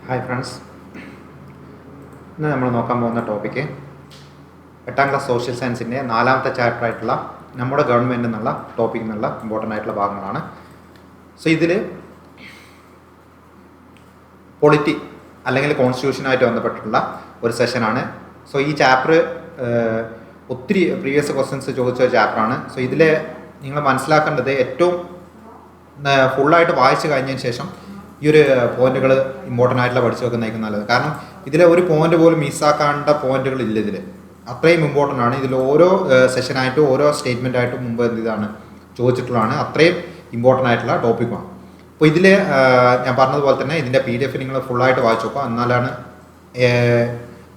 Hi friends, ഇന്ന് നമ്മൾ നോക്കാൻ പോകുന്ന ടോപ്പിക്ക് 8ാം ക്ലാസ് സോഷ്യൽ സയൻസിൻ്റെ 4ാമത്തെ ചാപ്റ്റർ ആയിട്ടുള്ള നമ്മുടെ ഗവൺമെൻറ് എന്നുള്ള ടോപ്പിക് എന്നുള്ള ഇമ്പോർട്ടൻ്റ് ആയിട്ടുള്ള ഭാഗങ്ങളാണ്. സോ ഇതിൽ പൊളിറ്റി അല്ലെങ്കിൽ കോൺസ്റ്റിറ്റ്യൂഷനായിട്ട് ബന്ധപ്പെട്ടിട്ടുള്ള ഒരു സെഷനാണ്. സോ ഈ ചാപ്റ്റർ ഒത്തിരി പ്രീവിയസ് ക്വസ്റ്റ്യൻസ് ചോദിച്ച ഒരു ചാപ്റ്ററാണ്. സോ ഇതിൽ നിങ്ങൾ മനസ്സിലാക്കേണ്ടത് ഏറ്റവും ഫുള്ളായിട്ട് വായിച്ചു കഴിഞ്ഞതിന് ശേഷം ഈ ഒരു പോയിന്റുകൾ ഇമ്പോർട്ടൻ്റ് ആയിട്ടുള്ള പഠിച്ചു വെക്കുന്നതായിരിക്കും നല്ലത്. കാരണം ഇതിലെ ഒരു പോയിന്റ് പോലും മിസ്സാക്കേണ്ട പോയിന്റുകൾ ഇല്ല. ഇതിൽ അത്രയും ഇമ്പോർട്ടൻ്റ് ആണ്. ഇതിൽ ഓരോ സെഷനായിട്ടും ഓരോ സ്റ്റേറ്റ്മെൻ്റ് ആയിട്ടും മുമ്പ് ഇതാണ് ചോദിച്ചിട്ടുള്ളതാണ്. അത്രയും ഇമ്പോർട്ടൻ്റ് ആയിട്ടുള്ള ടോപ്പിക്കാണ്. അപ്പോൾ ഇതിൽ ഞാൻ പറഞ്ഞതുപോലെ തന്നെ ഇതിൻ്റെ PDF നിങ്ങൾ ഫുള്ളായിട്ട് വായിച്ചു നോക്കുക. എന്നാലാണ്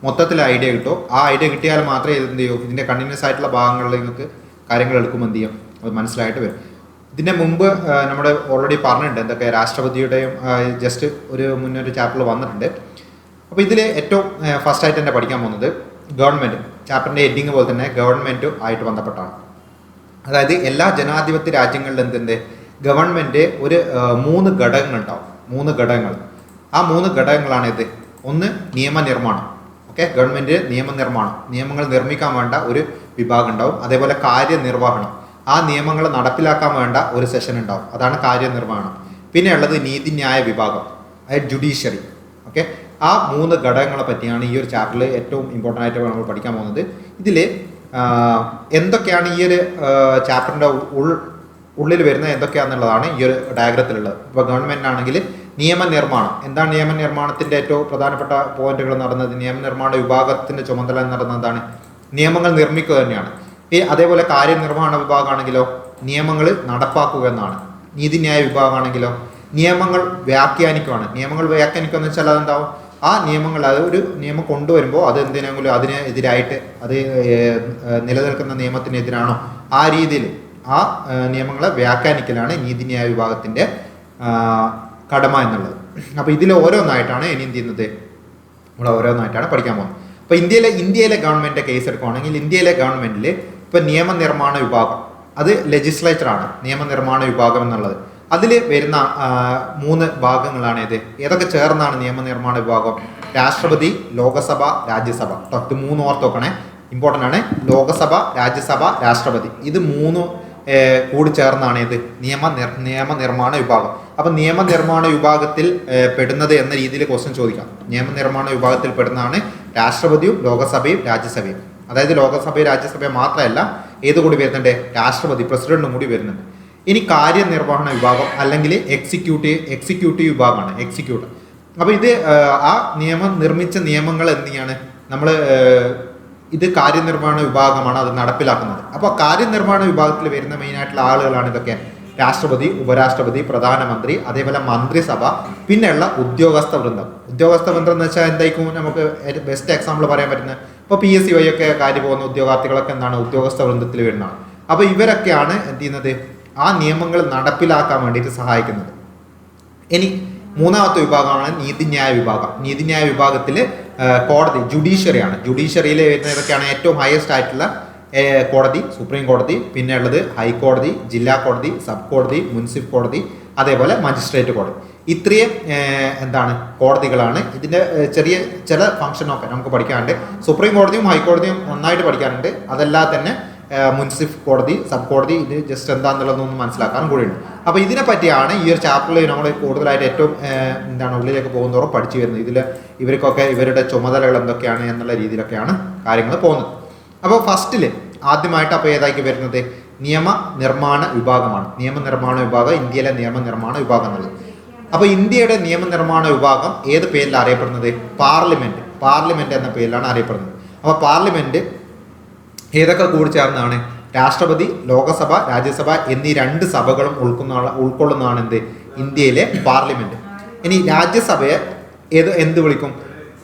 മൊത്തത്തിൽ ഐഡിയ കിട്ടും. ആ ഐഡിയ കിട്ടിയാൽ മാത്രമേ എന്ത് ചെയ്യൂ, ഇതിൻ്റെ കണ്ടിന്യൂസ് ആയിട്ടുള്ള ഭാഗങ്ങളിൽ നിങ്ങൾക്ക് കാര്യങ്ങൾ എടുക്കുമ്പോൾ എന്ത് ചെയ്യും, അത് മനസ്സിലായിട്ട് വരും. ഇതിൻ്റെ മുമ്പ് നമ്മൾ ഓൾറെഡി പറഞ്ഞിട്ടുണ്ട് എന്തൊക്കെ രാഷ്ട്രപതിയുടെയും ജസ്റ്റ് മുന്നൊരു ചാപ്റ്ററിൽ വന്നിട്ടുണ്ട്. അപ്പോൾ ഇതിൽ ഏറ്റവും ഫസ്റ്റായിട്ട് തന്നെ പഠിക്കാൻ പോകുന്നത് ഗവൺമെൻറ്. ചാപ്റ്ററിൻ്റെ എൻഡിങ് പോലെ തന്നെ ഗവൺമെൻറ്റും ആയിട്ട് ബന്ധപ്പെട്ടാണ്. അതായത് എല്ലാ ജനാധിപത്യ രാജ്യങ്ങളിലും എന്തുണ്ട്, ഗവൺമെൻറ് ഒരു 3 ഘടകങ്ങളുണ്ടാവും. 3 ഘടകങ്ങൾ. ആ 3 ഘടകങ്ങളാണ് ഇത്. ഒന്ന് നിയമനിർമ്മാണം. ഓക്കെ, ഗവൺമെൻറ് നിയമനിർമ്മാണം, നിയമങ്ങൾ നിർമ്മിക്കാൻ വേണ്ട ഒരു വിഭാഗം ഉണ്ടാവും. അതേപോലെ കാര്യനിർവഹണം, ആ നിയമങ്ങൾ നടപ്പിലാക്കാൻ വേണ്ട ഒരു സെഷൻ ഉണ്ടാവും. അതാണ് കാര്യനിർവഹണം. പിന്നെ ഉള്ളത് നീതിന്യായ വിഭാഗം, അതായത് ജുഡീഷ്യറി. ഓക്കെ, ആ 3 ഘടകങ്ങളെ പറ്റിയാണ് ഈ ഒരു ചാപ്റ്ററിൽ ഏറ്റവും ഇമ്പോർട്ടൻ്റ് ആയിട്ട് നമ്മൾ പഠിക്കാൻ പോകുന്നത്. ഇതിൽ എന്തൊക്കെയാണ് ഈ ഒരു ചാപ്റ്ററിൻ്റെ ഉള്ളിൽ വരുന്നത് എന്തൊക്കെയാണെന്നുള്ളതാണ് ഈ ഒരു ഡയഗ്രത്തിലുള്ളത്. ഇപ്പോൾ ഗവൺമെൻറ് ആണെങ്കിൽ നിയമനിർമ്മാണം. എന്താണ് നിയമനിർമ്മാണത്തിൻ്റെ ഏറ്റവും പ്രധാനപ്പെട്ട പോയിന്റുകൾ നടന്നത്? നിയമനിർമ്മാണ വിഭാഗത്തിൻ്റെ ചുമതല നടന്നതാണ് നിയമങ്ങൾ നിർമ്മിക്കുക തന്നെയാണ്. അതേപോലെ കാര്യനിർവഹണ വിഭാഗമാണെങ്കിലോ നിയമങ്ങൾ നടപ്പാക്കുക എന്നാണ്. നീതിന്യായ വിഭാഗമാണെങ്കിലോ നിയമങ്ങൾ വ്യാഖ്യാനിക്കുകയാണ്. നിയമങ്ങൾ വ്യാഖ്യാനിക്കുക എന്ന് വെച്ചാൽ അതെന്താവും, ആ നിയമങ്ങൾ അത് ഒരു നിയമം കൊണ്ടുവരുമ്പോൾ അത് എന്തിനെങ്കിലും അതിന് എതിരായിട്ട് അത് നിലനിൽക്കുന്ന നിയമത്തിനെതിരാണോ ആ രീതിയിൽ ആ നിയമങ്ങളെ വ്യാഖ്യാനിക്കലാണ് നീതിന്യായ വിഭാഗത്തിൻ്റെ കടമ എന്നുള്ളത്. അപ്പോൾ ഇതിൽ ഓരോന്നായിട്ടാണ് ഇനി എന്ത് ചെയ്യുന്നത്, നമ്മൾ ഓരോന്നായിട്ടാണ് പഠിക്കാൻ പോകുന്നത്. അപ്പോൾ ഇന്ത്യയിലെ ഗവൺമെൻറ്റിൻ്റെ കേസ് എടുക്കുകയാണെങ്കിൽ ഇന്ത്യയിലെ ഗവൺമെൻറ്റിൽ ഇപ്പോൾ നിയമനിർമ്മാണ വിഭാഗം അത് ലെജിസ്ലേച്ചറാണ്. നിയമനിർമ്മാണ വിഭാഗം എന്നുള്ളത് അതിൽ വരുന്ന 3 ഭാഗങ്ങളാണ് ഇത്. ഏതൊക്കെ ചേർന്നാണ് നിയമനിർമ്മാണ വിഭാഗം? രാഷ്ട്രപതി, ലോകസഭ, രാജ്യസഭ. 3 ഓർത്ത് നോക്കണേ, ഇമ്പോർട്ടൻ്റ് ആണ്. ലോകസഭ, രാജ്യസഭ, രാഷ്ട്രപതി, ഇത് 3 കൂടി ചേർന്നാണ് ഇത് നിയമനിർമ്മാണ വിഭാഗം. അപ്പം നിയമനിർമ്മാണ വിഭാഗത്തിൽ പെടുന്നത് എന്ന രീതിയിൽ ക്വസ്റ്റ്യൻ ചോദിക്കാം. നിയമനിർമ്മാണ വിഭാഗത്തിൽ പെടുന്നതാണ് രാഷ്ട്രപതിയും ലോകസഭയും രാജ്യസഭയും. അതായത് ലോകസഭയും രാജ്യസഭയും മാത്രമല്ല, ഏത് കൂടി വരുന്നുണ്ട്, രാഷ്ട്രപതി, പ്രസിഡന്റും കൂടി വരുന്നുണ്ട്. ഇനി കാര്യനിർവഹണ വിഭാഗം അല്ലെങ്കിൽ എക്സിക്യൂട്ടീവ് വിഭാഗമാണ്, എക്സിക്യൂട്ടീവ്. അപ്പോൾ ഇത് ആ നിർമ്മിച്ച നിയമങ്ങൾ എന്താണ് നമ്മൾ ഇത് കാര്യനിർവഹണ വിഭാഗമാണ് അത് നടപ്പിലാക്കുന്നത്. അപ്പോൾ കാര്യനിർവഹണ വിഭാഗത്തിൽ വരുന്ന മെയിനായിട്ടുള്ള ആളുകളാണ് ഇതൊക്കെ: രാഷ്ട്രപതി, ഉപരാഷ്ട്രപതി, പ്രധാനമന്ത്രി, അതേപോലെ മന്ത്രിസഭ, പിന്നെയുള്ള ഉദ്യോഗസ്ഥ വൃന്ദം. ഉദ്യോഗസ്ഥ വൃന്ദം എന്ന് വെച്ചാൽ എന്തായിരിക്കും, നമുക്ക് ബെസ്റ്റ് എക്സാമ്പിൾ പറയാൻ പറ്റുന്നത് ഇപ്പോൾ PSC വഴിയൊക്കെ കാര്യം പോകുന്ന ഉദ്യോഗാർത്ഥികളൊക്കെ എന്താണ് ഉദ്യോഗസ്ഥ വൃന്ദത്തിൽ വരുന്നതാണ്. അപ്പോൾ ഇവരൊക്കെയാണ് എന്ത് ചെയ്യുന്നത്, ആ നിയമങ്ങൾ നടപ്പിലാക്കാൻ വേണ്ടിയിട്ട് സഹായിക്കുന്നത്. ഇനി 3ാമത്തെ വിഭാഗമാണ് നീതിന്യായ വിഭാഗം. നീതിന്യായ വിഭാഗത്തിൽ കോടതി, ജുഡീഷ്യറിയാണ്. ജുഡീഷ്യറിയിൽ വരുന്ന ഇതൊക്കെയാണ് ഏറ്റവും ഹയസ്റ്റ് ആയിട്ടുള്ള കോടതി, സുപ്രീം കോടതി, പിന്നെ ഉള്ളത് ഹൈക്കോടതി, ജില്ലാ കോടതി, സബ് കോടതി, മുനിസിപ്പൽ കോടതി, അതേപോലെ മജിസ്ട്രേറ്റ് കോടതി. ഇത്രയും കോടതികളാണ്. ഇതിൻ്റെ ചില ഫംഗ്ഷനൊക്കെ നമുക്ക് പഠിക്കാനുണ്ട്. സുപ്രീം കോടതിയും ഹൈക്കോടതിയും നന്നായിട്ട് പഠിക്കാനുണ്ട്. അതല്ലാതെ തന്നെ മുനിസിപ്പൽ കോടതി, സബ് കോടതി, ഇത് ജസ്റ്റ് എന്താണെന്നുള്ളതൊന്നും മനസ്സിലാക്കാനും കൂടിയുണ്ട്. അപ്പോൾ ഇതിനെ പറ്റിയാണ് ഈ ഒരു ചാപ്റ്ററിൽ നമ്മൾ കൂടുതലായിട്ട് ഏറ്റവും ഉള്ളിലേക്ക് പോകുന്നതോറും പഠിച്ചു വരുന്നത്. ഇവർക്കൊക്കെ ഇവരുടെ ചുമതലകൾ എന്തൊക്കെയാണ് എന്നുള്ള രീതിയിലൊക്കെയാണ് കാര്യങ്ങൾ പോകുന്നത്. അപ്പോൾ ഫസ്റ്റിൽ ആദ്യമായിട്ട് അപ്പോൾ ഏതാക്കി വരുന്നത് നിയമനിർമ്മാണ വിഭാഗമാണ്. നിയമനിർമ്മാണ വിഭാഗം, ഇന്ത്യയിലെ നിയമനിർമ്മാണ വിഭാഗം എന്നുള്ളത്. അപ്പോൾ ഇന്ത്യയുടെ നിയമനിർമ്മാണ വിഭാഗം ഏത് പേരിലാണ് അറിയപ്പെടുന്നത്? പാർലമെന്റ് എന്ന പേരിലാണ് അറിയപ്പെടുന്നത്. അപ്പോൾ പാർലമെന്റ് ഏതൊക്കെ കൂടി ചേർന്നാണ്? രാഷ്ട്രപതി, ലോകസഭ, രാജ്യസഭ എന്നീ 2 സഭകളും ഉൾക്കൊള്ളുന്നതാണ് എന്ത്, ഇന്ത്യയിലെ പാർലമെന്റ്. ഇനി രാജ്യസഭയെ എന്ത് വിളിക്കും?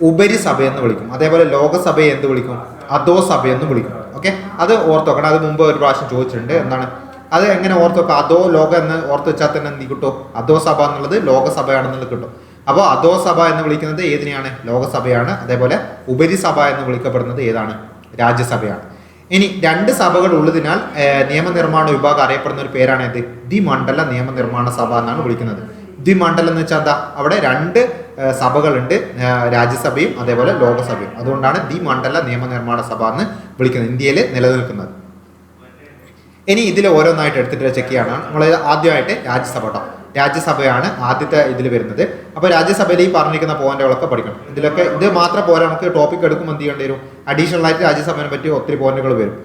ഉപരിസഭ എന്ന് വിളിക്കും. അതേപോലെ ലോകസഭയെ എന്ത് വിളിക്കും? അധോസഭ എന്ന് വിളിക്കും. ഓക്കെ, അത് ഓർത്ത് വെക്കണം. അത് മുമ്പ് ഒരു പ്രാവശ്യം ചോദിച്ചിട്ടുണ്ട്. അത് എങ്ങനെ ഓർത്ത് വെക്കുക? അധോ ലോക എന്ന് ഓർത്ത് വെച്ചാൽ തന്നെ എന്ത് കിട്ടും? അധോസഭ എന്നുള്ളത് ലോകസഭയാണെന്നുള്ളത് കിട്ടും. അപ്പോൾ അധോസഭ എന്ന് വിളിക്കുന്നത് ഏതിനെയാണ്? ലോകസഭയാണ്. അതേപോലെ ഉപരിസഭ എന്ന് വിളിക്കപ്പെടുന്നത് ഏതാണ്? രാജ്യസഭയാണ്. ഇനി 2 സഭകൾ ഉള്ളതിനാൽ നിയമനിർമ്മാണ വിഭാഗം അറിയപ്പെടുന്ന ഒരു പേരാണ് ദ്വിമണ്ഡല നിയമനിർമ്മാണ സഭ എന്നാണ് വിളിക്കുന്നത്. ദ്വിമണ്ഡലം എന്ന് വെച്ചാൽ എന്താ, അവിടെ രണ്ട് സഭകളുണ്ട്, രാജ്യസഭയും അതേപോലെ ലോകസഭയും. അതുകൊണ്ടാണ് ദ്വിമണ്ഡല നിയമനിർമ്മാണ സഭ എന്ന് വിളിക്കുന്നത്, ഇന്ത്യയിൽ നിലനിൽക്കുന്നത്. ഇനി ഇതിൽ ഓരോന്നായിട്ട് എടുത്തിട്ട് ചെക്ക് ചെയ്യാണ്. നമ്മൾ ആദ്യമായിട്ട് രാജ്യസഭ കേട്ടോ. രാജ്യസഭയാണ് ആദ്യത്തെ ഇതിൽ വരുന്നത്. അപ്പോൾ രാജ്യസഭയിൽ ഈ പറഞ്ഞിരിക്കുന്ന പോയിന്റുകളൊക്കെ പഠിക്കണം. ഇതിലൊക്കെ ഇത് മാത്രം പോലെ നമുക്ക് ടോപ്പിക് എടുക്കുമ്പോൾ എന്ത് ചെയ്യേണ്ടി വരും, അഡീഷണൽ ആയിട്ട് രാജ്യസഭയെ പറ്റി ഒത്തിരി പോയിന്റുകൾ വരും.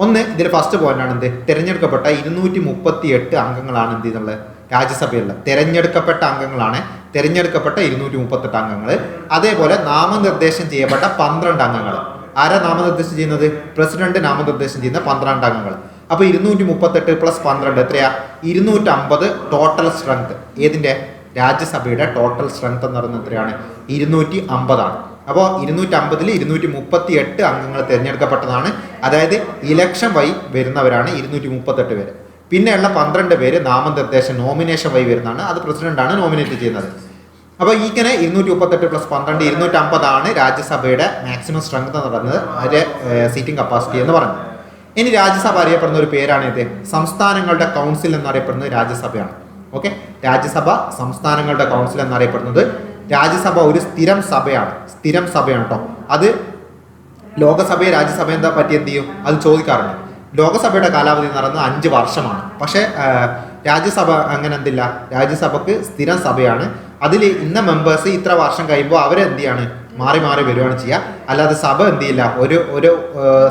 ഒന്ന്, ഇതിൽ ഫസ്റ്റ് പോയിന്റാണ് എന്ത്, തിരഞ്ഞെടുക്കപ്പെട്ട 238 അംഗങ്ങളാണ് എന്ത് ചെയ്യുന്നത് രാജ്യസഭയുള്ള തിരഞ്ഞെടുക്കപ്പെട്ട അംഗങ്ങളാണ്. തിരഞ്ഞെടുക്കപ്പെട്ട 238 അംഗങ്ങൾ. അതേപോലെ നാമനിർദ്ദേശം ചെയ്യപ്പെട്ട 12 അംഗങ്ങൾ. ആരാ നാമനിർദ്ദേശം ചെയ്യുന്നത്, പ്രസിഡന്റ് നാമനിർദ്ദേശം ചെയ്യുന്ന 12 അംഗങ്ങൾ. അപ്പോൾ 238 പ്ലസ് 12 എത്രയാ, 250 ടോട്ടൽ സ്ട്രെങ്ത്. ഏതിന്റെ, രാജ്യസഭയുടെ ടോട്ടൽ സ്ട്രെങ്ത് എന്ന് പറയുന്നത് എത്രയാണ്, 250 ആണ്. അപ്പോൾ 250-ൽ 238 അംഗങ്ങൾ തിരഞ്ഞെടുക്കപ്പെട്ടതാണ്. അതായത് ഇലക്ഷൻ വഴി വരുന്നവരാണ് 238 പേര്. പിന്നെയുള്ള 12 പേര് നാമനിർദ്ദേശം നോമിനേഷൻ വഴി വരുന്നതാണ്. അത് പ്രസിഡന്റാണ് നോമിനേറ്റ് ചെയ്യുന്നത്. അപ്പോൾ ഇങ്ങനെ 238 പ്ലസ് 12 250 ആണ് രാജ്യസഭയുടെ മാക്സിമം സ്ട്രെങ്ത് എന്ന് പറയുന്നത്, അതിന്റെ സീറ്റിംഗ് കപ്പാസിറ്റി എന്ന് പറയുന്നത്. ഇനി രാജ്യസഭ അറിയപ്പെടുന്ന ഒരു പേരാണ് ഇത്, സംസ്ഥാനങ്ങളുടെ കൗൺസിൽ എന്നറിയപ്പെടുന്നത് രാജ്യസഭയാണ്. ഓക്കെ, രാജ്യസഭ സംസ്ഥാനങ്ങളുടെ കൗൺസിൽ എന്നറിയപ്പെടുന്നത്. രാജ്യസഭ ഒരു സ്ഥിരം സഭയാണ്, സ്ഥിരം സഭയാണ് കേട്ടോ. അത് ലോകസഭയെ രാജ്യസഭയെ എന്താ പറ്റി എന്ത് ചെയ്യും, അത് ചോദിക്കാറുണ്ട്. ലോകസഭയുടെ കാലാവധി എന്ന് പറയുന്നത് 5 വർഷമാണ്. പക്ഷേ രാജ്യസഭ അങ്ങനെ എന്തില്ല, രാജ്യസഭക്ക് സ്ഥിരം സഭയാണ്. അതിൽ ഇന്ന മെമ്പേഴ്സ് ഇത്ര വർഷം കഴിയുമ്പോൾ അവരെന്ത് ചെയ്യാണ്, മാറി മാറി വരുവാണ് ചെയ്യുക. അല്ലാതെ സഭ എന്ത് ചെയ്യില്ല, ഒരു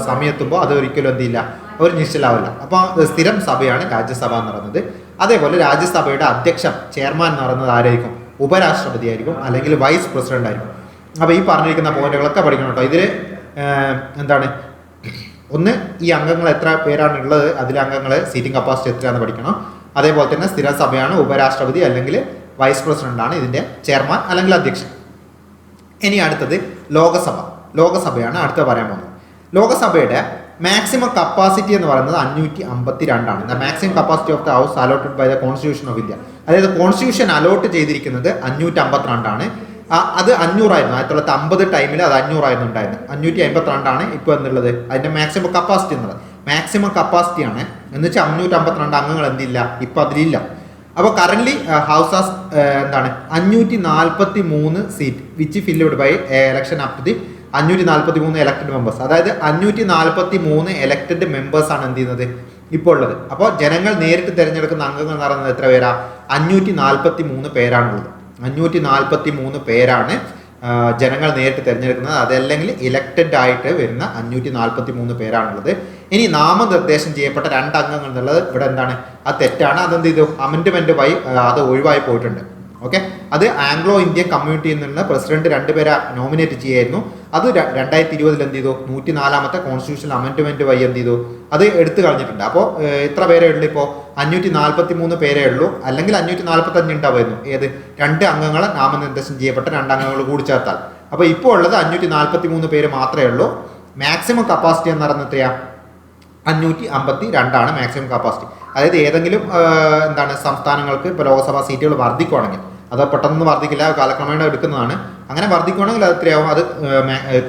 സമയത്തുമ്പോൾ അത് ഒരിക്കലും എന്ത് ചെയ്യില്ല, ഒരു നിശ്ചലാവില്ല. അപ്പോൾ സ്ഥിരം സഭയാണ് രാജ്യസഭ എന്ന് പറയുന്നത്. അതേപോലെ രാജ്യസഭയുടെ അധ്യക്ഷൻ ചെയർമാൻ എന്ന് പറയുന്നത് ആരായിരിക്കും, ഉപരാഷ്ട്രപതി ആയിരിക്കും, അല്ലെങ്കിൽ വൈസ് പ്രസിഡന്റ് ആയിരിക്കും. അപ്പോൾ ഈ പറഞ്ഞിരിക്കുന്ന പോയിന്റുകളൊക്കെ പഠിക്കണം കേട്ടോ. ഇതിൽ എന്താണ്, ഒന്ന് ഈ അംഗങ്ങൾ എത്ര പേരാണ് ഉള്ളത്, അതിലെ അംഗങ്ങൾ സീറ്റിംഗ് കപ്പാസിറ്റി എത്രയാണെന്ന് പഠിക്കണം. അതേപോലെ തന്നെ സ്ഥിര സഭയാണ് ഉപരാഷ്ട്രപതി അല്ലെങ്കിൽ വൈസ് പ്രസിഡന്റ് ആണ് ഇതിന്റെ ചെയർമാൻ അല്ലെങ്കിൽ അധ്യക്ഷൻ. ഇനി അടുത്തത് ലോകസഭ. ലോകസഭയാണ് അടുത്ത പറയാൻ പോകുന്നത്. ലോകസഭയുടെ മാക്സിമം കപ്പാസിറ്റി എന്ന് പറയുന്നത് 552 ആണ്. The maximum capacity of the house allotted by the constitution of India. അതായത് കോൺസ്റ്റിറ്റ്യൂഷൻ അലോട്ട് ചെയ്തിരിക്കുന്നത് 552 ആണ്. അത് 500 ആയിരുന്നു. 1950 ടൈമിൽ അത് 500 ആയിരുന്നു ഉണ്ടായിരുന്നത്. 552 ആണ് ഇപ്പോൾ എന്നുള്ളത് അതിന്റെ മാക്സിമം കപ്പാസിറ്റി എന്നുള്ളത്. മാക്സിമം കപ്പാസിറ്റി ആണ് എന്ന് വെച്ചാൽ 552 അംഗങ്ങൾ എന്തില്ല, ഇപ്പൊ അതിലില്ല. അപ്പോൾ കറന്റ് ഹൗസ് ആസ് എന്താണ് 543 seat which filled by election up to the 543 elected members. അതായത് 543 എലക്ടഡ് മെമ്പേഴ്സ് ആണ് എന്ത് ചെയ്യുന്നത് ഇപ്പോൾ ഉള്ളത്. അപ്പോൾ ജനങ്ങൾ നേരിട്ട് തിരഞ്ഞെടുക്കുന്ന അംഗങ്ങൾ എന്ന് പറയുന്നത് എത്ര പേരാ, 543 പേരാണുള്ളത്. 543 പേരാണ് ജനങ്ങൾ നേരിട്ട് തിരഞ്ഞെടുക്കുന്നത്. അതല്ലെങ്കിൽ ഇലക്റ്റഡ് ആയിട്ട് വരുന്ന 543 പേരാണുള്ളത്. ഇനി നാമനിർദ്ദേശം ചെയ്യപ്പെട്ട 2 അംഗങ്ങൾ എന്നുള്ളത് ഇവിടെ എന്താണ്, അത് തെറ്റാണ്. അതെന്ത് ചെയ്തു, അമെൻഡ്മെന്റ് വഴി അത് ഒഴിവായി പോയിട്ടുണ്ട്. ഓക്കെ, അത് ആംഗ്ലോ ഇന്ത്യൻ കമ്മ്യൂണിറ്റിയിൽ നിന്ന് പ്രസിഡന്റ് 2 പേരെ നോമിനേറ്റ് ചെയ്യായിരുന്നു. അത് 2020 എന്ത് ചെയ്തു, 104ാമത്തെ കോൺസ്റ്റിറ്റ്യൂഷൻ അമെൻഡ്മെന്റ് വഴി എന്ത് ചെയ്തു, അത് എടുത്തു കളഞ്ഞിട്ടുണ്ട്. അപ്പോൾ എത്ര പേരേ ഉള്ളൂ ഇപ്പോൾ, 543 പേരേ ഉള്ളൂ. അല്ലെങ്കിൽ 545 ഉണ്ടാവുമായിരുന്നു. ഏത്, 2 അംഗങ്ങളെ നാമനിർദ്ദേശം ചെയ്യപ്പെട്ട 2 അംഗങ്ങൾ കൂടി ചേർത്താൽ. അപ്പോൾ ഇപ്പോൾ ഉള്ളത് 543 പേര് മാത്രമേ ഉള്ളൂ. മാക്സിമം കപ്പാസിറ്റി എന്ന് പറയുന്നത് എത്രയാ, 552 ആണ് മാക്സിമം കപ്പാസിറ്റി. അതായത് ഏതെങ്കിലും എന്താണ് സംസ്ഥാനങ്ങൾക്ക് ഇപ്പോൾ ലോക്സഭാ സീറ്റുകൾ വർദ്ധിക്കുകയാണെങ്കിൽ, അത് പെട്ടെന്ന് വർദ്ധിക്കില്ല, കാലക്രമേണ എടുക്കുന്നതാണ്. അങ്ങനെ വർദ്ധിക്കുകയാണെങ്കിൽ അത് എത്രയാവും, അത്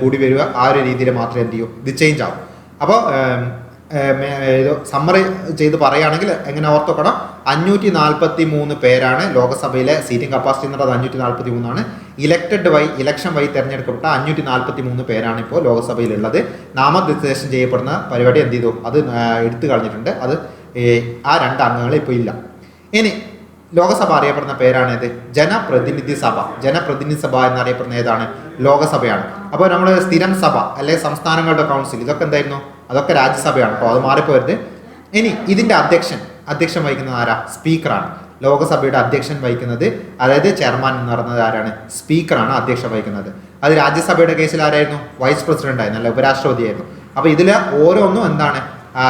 കൂടി വരിക. ആ ഒരു രീതിയിൽ മാത്രമേ എന്ത് ചെയ്യൂ, ഇത് ചേഞ്ച് ആവും. അപ്പോൾ സമ്മറി ചെയ്ത് പറയുകയാണെങ്കിൽ എങ്ങനെ ഓർത്തോക്കണം, 543 പേരാണ് ലോകസഭയിലെ സീറ്റിംഗ് കപ്പാസിറ്റി എന്നുള്ളത് 543 ആണ്. ഇലക്ഷൻ വഴി തിരഞ്ഞെടുക്കപ്പെട്ട 543 പേരാണ് ഇപ്പോൾ ലോകസഭയിലുള്ളത്. നാമനിർദ്ദേശം ചെയ്യപ്പെടുന്ന പരിപാടി എന്ത് ചെയ്തു, അത് എടുത്തു കളഞ്ഞിട്ടുണ്ട്. അത് ആ 2 അംഗങ്ങൾ ഇപ്പോൾ ഇല്ല. ഇനി ലോകസഭ അറിയപ്പെടുന്ന പേരാണേത്, ജനപ്രതിനിധി സഭ. ജനപ്രതിനിധി സഭ എന്നറിയപ്പെടുന്ന ഏതാണ്, ലോകസഭയാണ്. അപ്പോൾ നമ്മൾ സ്ഥിരം സഭ അല്ലെങ്കിൽ സംസ്ഥാനങ്ങളുടെ കൗൺസിൽ ഇതൊക്കെ എന്തായിരുന്നു, അതൊക്കെ രാജ്യസഭയാണ് കേട്ടോ, അത് മാറിപ്പോരുത്. ഇനി ഇതിന്റെ അധ്യക്ഷൻ വഹിക്കുന്നത് ആരാ, സ്പീക്കറാണ്. ലോകസഭയുടെ അധ്യക്ഷൻ വഹിക്കുന്നത്, അതായത് ചെയർമാൻ എന്ന് പറയുന്നത് ആരാണ്, സ്പീക്കറാണ് അധ്യക്ഷം വഹിക്കുന്നത്. അത് രാജ്യസഭയുടെ കേസിൽ ആരായിരുന്നു, വൈസ് പ്രസിഡന്റ് ആയിരുന്നു, അല്ല ഉപരാഷ്ട്രപതിയായിരുന്നു. അപ്പോൾ ഇതിൽ ഓരോന്നും എന്താണ്,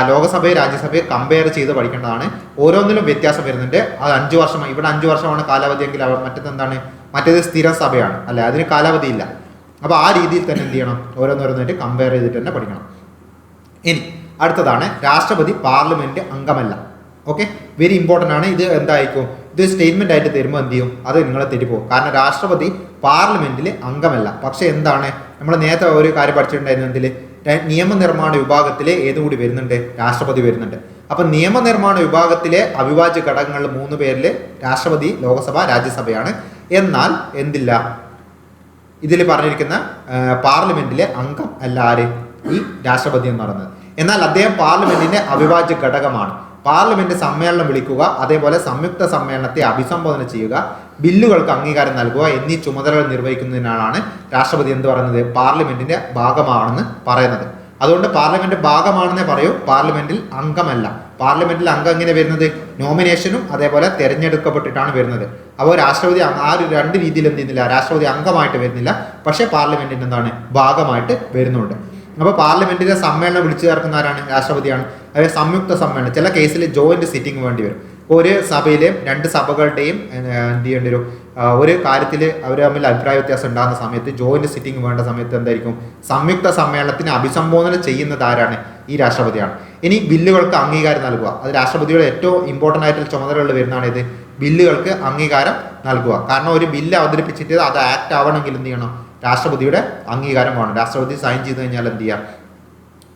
ലോകസഭയെ രാജ്യസഭയെ കമ്പയർ ചെയ്ത് പഠിക്കേണ്ടതാണ്. ഓരോന്നിലും വ്യത്യാസം വരുന്നുണ്ട്. അത് 5 വർഷമാണ്. ഇവിടെ 5 വർഷമാണ് കാലാവധി എങ്കിൽ മറ്റേത് എന്താണ്, മറ്റേത് സ്ഥിര സഭയാണ്, അല്ലെ, അതിന് കാലാവധി ഇല്ല. അപ്പോൾ ആ രീതിയിൽ തന്നെ എന്ത് ചെയ്യണം, ഓരോന്നോരോന്നായിട്ട് കമ്പയർ ചെയ്തിട്ട് തന്നെ പഠിക്കണം. ഇനി അടുത്തതാണ് രാഷ്ട്രപതി പാർലമെന്റ് അംഗമല്ല. ഓക്കെ, വെരി ഇമ്പോർട്ടൻ്റ് ആണ്. ഇത് എന്തായിരിക്കും, ഇത് സ്റ്റേറ്റ്മെന്റ് ആയിട്ട് തരുമ്പോൾ എന്ത് ചെയ്യും, അത് നിങ്ങളെ തെറ്റിപ്പോകും. കാരണം രാഷ്ട്രപതി പാർലമെന്റിൽ അംഗമല്ല. പക്ഷെ എന്താണ്, നമ്മൾ നേരത്തെ ഒരു കാര്യം പഠിച്ചിട്ടുണ്ടായിരുന്നു, എന്തിൽ നിയമനിർമ്മാണ വിഭാഗത്തിൽ ഏതുകൂടി വരുന്നുണ്ട്, രാഷ്ട്രപതി വരുന്നുണ്ട്. അപ്പം നിയമനിർമ്മാണ വിഭാഗത്തിലെ അവിഭാജ്യ ഘടകങ്ങൾ 3 പേരിൽ രാഷ്ട്രപതി, ലോകസഭ, രാജ്യസഭയാണ്. എന്നാൽ എന്തില്ല, ഇതിൽ പറഞ്ഞിരിക്കുന്ന പാർലമെന്റിലെ അംഗം അല്ല ആര്, ഈ രാഷ്ട്രപതി എന്ന് പറയുന്നത്. എന്നാൽ അദ്ദേഹം പാർലമെന്റിന്റെ അവിഭാജ്യ ഘടകമാണ്. പാർലമെന്റ് സമ്മേളനം വിളിക്കുക, അതേപോലെ സംയുക്ത സമ്മേളനത്തെ അഭിസംബോധന ചെയ്യുക, ബില്ലുകൾക്ക് അംഗീകാരം നൽകുക എന്നീ ചുമതലകൾ നിർവഹിക്കുന്നതിനാലാണ് രാഷ്ട്രപതി എന്ത് പറയുന്നത്, പാർലമെന്റിന്റെ ഭാഗമാണെന്ന് പറയുന്നത്. അതുകൊണ്ട് പാർലമെന്റ് ഭാഗമാണെന്നേ പറയൂ, പാർലമെന്റിൽ അംഗമല്ല. പാർലമെന്റിൽ അംഗം എങ്ങനെ വരുന്നത്, നോമിനേഷനും അതേപോലെ തെരഞ്ഞെടുക്കപ്പെട്ടിട്ടാണ് വരുന്നത്. അപ്പോൾ രാഷ്ട്രപതി ആ ഒരു 2 രീതിയിൽ എന്ത് ചെയ്യുന്നില്ല, രാഷ്ട്രപതി അംഗമായിട്ട് വരുന്നില്ല, പക്ഷേ പാർലമെന്റിന്റെ എന്താണ് ഭാഗമായിട്ട് വരുന്നുണ്ട്. അപ്പോൾ പാർലമെന്റിന്റെ സമ്മേളനം വിളിച്ചു ചേർക്കുന്ന ആരാണ്, രാഷ്ട്രപതിയാണ്. അതായത് സംയുക്ത സമ്മേളനം, ചില കേസിൽ ജോയിന്റ് സിറ്റിംഗ് വേണ്ടി വരും. ഒരു സഭയിലെ 2 സഭകളുടെയും എന്ത് ചെയ്യേണ്ടി വരും, ഒരു കാര്യത്തിൽ അവർ തമ്മിൽ അഭിപ്രായ വ്യത്യാസം ഉണ്ടാകുന്ന സമയത്ത് ജോയിന്റ് സിറ്റിംഗ് വേണ്ട സമയത്ത് എന്തായിരിക്കും, സംയുക്ത സമ്മേളനത്തിന് അഭിസംബോധന ചെയ്യുന്നത് ആരാണ്, ഈ രാഷ്ട്രപതിയാണ്. ഇനി ബില്ലുകൾക്ക് അംഗീകാരം നൽകുക, അത് രാഷ്ട്രപതിയുടെ ഏറ്റവും ഇമ്പോർട്ടൻ്റ് ആയിട്ടുള്ള ചുമതലകളിൽ വരുന്നതാണ് ഇത്, ബില്ലുകൾക്ക് അംഗീകാരം നൽകുക. കാരണം ഒരു ബില്ല് അവതരിപ്പിച്ചിട്ട് അത് ആക്ട് ആവണമെങ്കിൽ എന്ത് ചെയ്യണം, രാഷ്ട്രപതിയുടെ അംഗീകാരം വേണം. രാഷ്ട്രപതി സൈൻ ചെയ്ത് കഴിഞ്ഞാൽ എന്ത് ചെയ്യാം,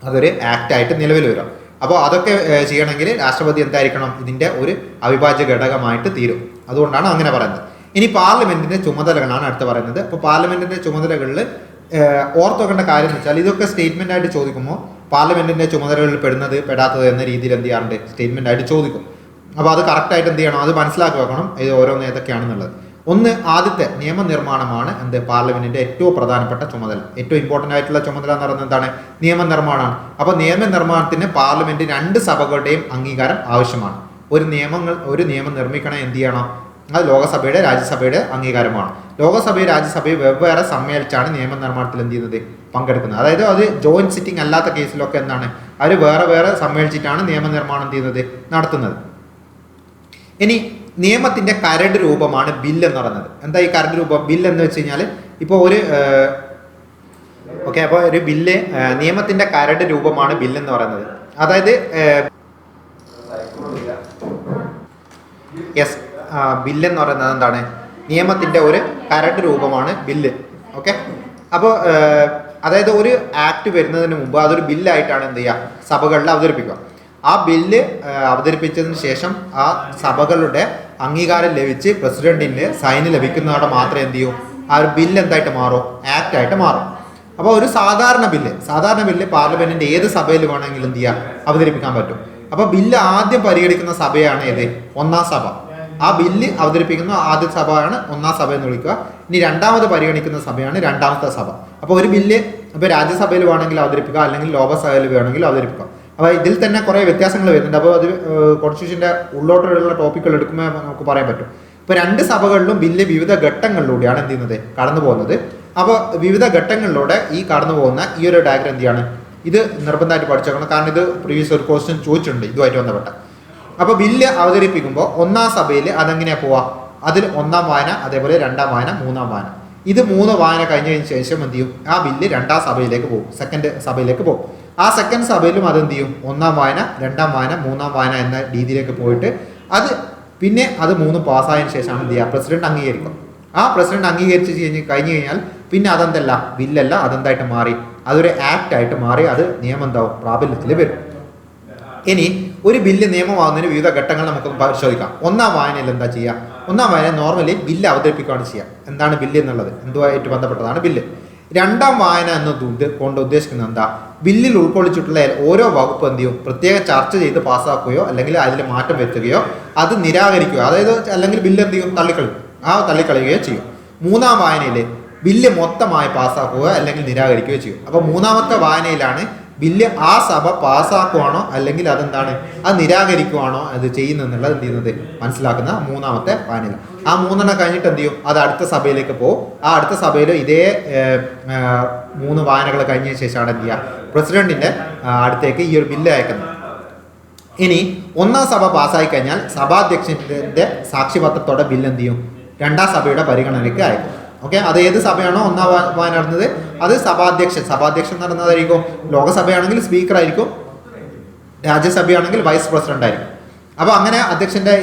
അതൊരു ആക്റ്റായിട്ട് നിലവിൽ വരും. അപ്പോൾ അതൊക്കെ ചെയ്യണമെങ്കിൽ രാഷ്ട്രപതി എന്തായിരിക്കണം, ഇതിൻ്റെ ഒരു അവിഭാജ്യ ഘടകമായിട്ട് തീരും. അതുകൊണ്ടാണ് അങ്ങനെ പറയുന്നത്. ഇനി പാർലമെന്റിന്റെ ചുമതലകളാണ് അടുത്ത് പറയുന്നത്. അപ്പോൾ പാർലമെന്റിന്റെ ചുമതലകളിൽ ഓർത്തുവെക്കേണ്ട കാര്യം എന്ന് വെച്ചാൽ, ഇതൊക്കെ സ്റ്റേറ്റ്മെന്റ് ആയിട്ട് ചോദിക്കുമ്പോൾ പാർലമെന്റിന്റെ ചുമതലകളിൽ പെടാത്തത് എന്ന രീതിയിൽ എന്ത് ചെയ്യാറുണ്ട്, സ്റ്റേറ്റ്മെന്റ് ആയിട്ട് ചോദിക്കും. അപ്പോൾ അത് കറക്റ്റായിട്ട് എന്ത് ചെയ്യണം, അത് മനസ്സിലാക്കി വെക്കണം, ഇത് ഓരോന്ന് ഏതൊക്കെയാണെന്നുള്ളത്. ഒന്ന്, ആദ്യത്തെ നിയമനിർമ്മാണമാണ് എന്ത്, പാർലമെന്റിന്റെ ഏറ്റവും പ്രധാനപ്പെട്ട ചുമതല. ഏറ്റവും ഇമ്പോർട്ടൻ്റ് ആയിട്ടുള്ള ചുമതല എന്ന് പറയുന്നത് എന്താണ്, നിയമനിർമ്മാണമാണ്. അപ്പോൾ നിയമനിർമ്മാണത്തിന് പാർലമെന്റ് 2 സഭകളുടെയും അംഗീകാരം ആവശ്യമാണ്. ഒരു നിയമം നിർമ്മിക്കണം എന്ത് ചെയ്യണം, അത് ലോകസഭയുടെ, രാജ്യസഭയുടെ അംഗീകാരമാണ്. ലോകസഭയും രാജ്യസഭയും വെവ്വേറെ സമ്മേളിച്ചാണ് നിയമനിർമ്മാണത്തിൽ എന്ത് ചെയ്യുന്നത്, പങ്കെടുക്കുന്നത്. അതായത് അത് ജോയിന്റ് സിറ്റിംഗ് അല്ലാത്ത കേസിലൊക്കെ എന്താണ്, അവർ വേറെ സമ്മേളിച്ചിട്ടാണ് നിയമനിർമ്മാണം എന്ത് ചെയ്യുന്നത്, നടത്തുന്നത്. ഇനി നിയമത്തിന്റെ കരട് രൂപമാണ് ബില്ല് എന്ന് പറയുന്നത്. എന്താ ഈ കരട് രൂപം, ബില്ല് എന്ന് വെച്ച് കഴിഞ്ഞാൽ ഇപ്പോൾ അപ്പോൾ ഒരു ബില്ല്, നിയമത്തിന്റെ കരട് രൂപമാണ് ബില്ല് എന്ന് പറയുന്നത്. അതായത് ബില്ല് എന്ന് പറയുന്നത് എന്താണ്, നിയമത്തിന്റെ ഒരു കരട് രൂപമാണ് ബില്ല്. ഓക്കെ, അപ്പോൾ അതായത് ഒരു ആക്ട് വരുന്നതിന് മുമ്പ് അതൊരു ബില്ലായിട്ടാണ് എന്ത് ചെയ്യുക, സഭകളിൽ അവതരിപ്പിക്കുക. ആ ബില്ല് അവതരിപ്പിച്ചതിന് ശേഷം ആ സഭകളുടെ അംഗീകാരം ലഭിച്ച് പ്രസിഡന്റിന് സൈന് ലഭിക്കുന്നതോടെ മാത്രമേ എന്ത് ചെയ്യൂ, ആ ഒരു ബില്ല് എന്തായിട്ട് മാറും, ആക്റ്റായിട്ട് മാറും. അപ്പോൾ ഒരു സാധാരണ ബില്ല് പാർലമെന്റിന്റെ ഏത് സഭയിൽ വേണമെങ്കിലും എന്ത് ചെയ്യുക, അവതരിപ്പിക്കാൻ പറ്റും. അപ്പോൾ ബില്ല് ആദ്യം പരിഗണിക്കുന്ന സഭയാണ് ഏത്, 1ാം സഭ. ആ ബില്ല് അവതരിപ്പിക്കുന്ന ആദ്യ സഭയാണ് 1ാം സഭ എന്ന് വിളിക്കുക. ഇനി രണ്ടാമത് പരിഗണിക്കുന്ന സഭയാണ് 2ാമത്തെ സഭ. അപ്പോൾ ഒരു ബില്ല് ഇപ്പോൾ രാജ്യസഭയിൽ വേണമെങ്കിൽ അവതരിപ്പിക്കുക, അല്ലെങ്കിൽ ലോകസഭയിൽ വേണമെങ്കിൽ അവതരിപ്പിക്കുക. അപ്പോൾ ഇതിൽ തന്നെ കുറേ വ്യത്യാസങ്ങൾ വരുന്നുണ്ട്. അപ്പോൾ അത് കോൺസ്റ്റിറ്റ്യൂഷൻ്റെ ഉള്ളോട്ടുള്ള ടോപ്പിക്കുകൾ എടുക്കുമ്പോൾ നമുക്ക് പറയാൻ പറ്റും. ഇപ്പോൾ 2 സഭകളിലും ബില്ല് വിവിധ ഘട്ടങ്ങളിലൂടെയാണ് എന്ത് ചെയ്യുന്നത്, കടന്നു പോകുന്നത്. അപ്പോൾ വിവിധ ഘട്ടങ്ങളിലൂടെ ഈ കടന്നു പോകുന്ന ഈ ഒരു ഡയഗ്രം എന്ത് ചെയ്യാണ്, ഇത് നിർബന്ധമായിട്ട് പഠിച്ചേക്കണം. കാരണം ഇത് പ്രീവിയസ് ഒരു ക്വസ്റ്റ്യൻ ചോദിച്ചിട്ടുണ്ട് ഇതുമായിട്ട് ബന്ധപ്പെട്ട. അപ്പോൾ ബില്ല് അവതരിപ്പിക്കുമ്പോൾ 1ാം സഭയിൽ അതെങ്ങനെയാണ് പോവുക, അതിൽ 1ാം വായന, അതേപോലെ 2ാം വായന, 3ാം വായന. ഇത് 3 വായന കഴിഞ്ഞതിന് ശേഷം എന്ത് ചെയ്യും, ആ ബില്ല് 2ാം സഭയിലേക്ക് പോകും, സെക്കൻഡ് സഭയിലേക്ക് പോകും. ആ സെക്കൻഡ് സഭയിലും അതെന്ത് ചെയ്യും, 1ാം വായന, 2ാം വായന, 3ാം വായന എന്ന രീതിയിലേക്ക് പോയിട്ട് പിന്നെ അത് 3 പാസ്സായതിനു ശേഷമാണ് എന്ത് ചെയ്യുക, പ്രസിഡന്റ് അംഗീകരിക്കും. ആ പ്രസിഡന്റ് അംഗീകരിച്ച് കഴിഞ്ഞ് കഴിഞ്ഞാൽ പിന്നെ അതെന്തല്ല, ബില്ലല്ല, അതെന്തായിട്ട് മാറി, അതൊരു ആക്ട് ആയിട്ട് മാറി, അത് നിയമം എന്താവും, പ്രാബല്യത്തിൽ വരും. ഇനി ഒരു ബില്ല് നിയമമാകുന്നതിന് വിവിധ ഘട്ടങ്ങൾ നമുക്ക് പരിശോധിക്കാം. 1ാം വായനയിൽ എന്താ ചെയ്യുക, 1ാം വായന നോർമലി ബില്ല് അവതരിപ്പിക്കുകയാണ് ചെയ്യുക. എന്താണ് ബില്ല് എന്നുള്ളത്, എന്തുമായിട്ട് ബന്ധപ്പെട്ടതാണ് ബില്ല്. 2ാം വായന എന്നത് കൊണ്ട് ഉദ്ദേശിക്കുന്നത് എന്താ, ബില്ലിൽ ഉൾക്കൊള്ളിച്ചിട്ടുള്ള ഓരോ വകുപ്പ് എന്ത് ചെയ്യും, പ്രത്യേകം ചർച്ച ചെയ്ത് പാസ്സാക്കുകയോ അല്ലെങ്കിൽ അതിൽ മാറ്റം വരുത്തുകയോ അത് നിരാകരിക്കുകയോ, അതായത് അല്ലെങ്കിൽ ബില്ല് എന്ത് ചെയ്യും, തള്ളിക്കളയുകയോ ചെയ്യും. 3ാം വായനയിൽ ബില്ല് മൊത്തമായി പാസ്സാക്കുകയോ അല്ലെങ്കിൽ നിരാകരിക്കുകയോ ചെയ്യും. അപ്പോൾ 3ാമത്തെ വായനയിലാണ് ബില്ല് ആ സഭ പാസ്സാക്കുവാണോ അല്ലെങ്കിൽ അതെന്താണ്, അത് നിരാകരിക്കുവാണോ അത് ചെയ്യുന്നതെന്നുള്ളത് എന്ത് ചെയ്യുന്നത് മനസ്സിലാക്കുന്ന 3ാമത്തെ വായനയിൽ. ആ 3 കഴിഞ്ഞിട്ട് എന്ത് ചെയ്യും, അത് അടുത്ത സഭയിലേക്ക് പോകും. ആ അടുത്ത സഭയിൽ ഇതേ 3 വായനകൾ കഴിഞ്ഞ ശേഷമാണ് എന്ത് ചെയ്യുക, പ്രസിഡന്റിന്റെ അടുത്തേക്ക് ഈ ഒരു ബില്ല് അയക്കുന്നത്. ഇനി 1ാം സഭ പാസ്സായി കഴിഞ്ഞാൽ സഭാധ്യക്ഷന്റെ സാക്ഷ്യപത്രത്തോടെ ബില്ല് എന്ത് ചെയ്യും, 2ാം സഭയുടെ പരിഗണനയ്ക്ക് അയക്കും. ഓക്കെ, അത് ഏത് സഭയാണോ 1ാം വായന നടന്നത് അത് സഭാധ്യക്ഷൻ എന്ന് പറയുന്നതായിരിക്കും. ലോകസഭയാണെങ്കിൽ സ്പീക്കർ ആയിരിക്കും, രാജ്യസഭയാണെങ്കിൽ വൈസ് പ്രസിഡന്റ് ആയിരിക്കും. അപ്പോൾ അങ്ങനെ അധ്യക്ഷന്റെ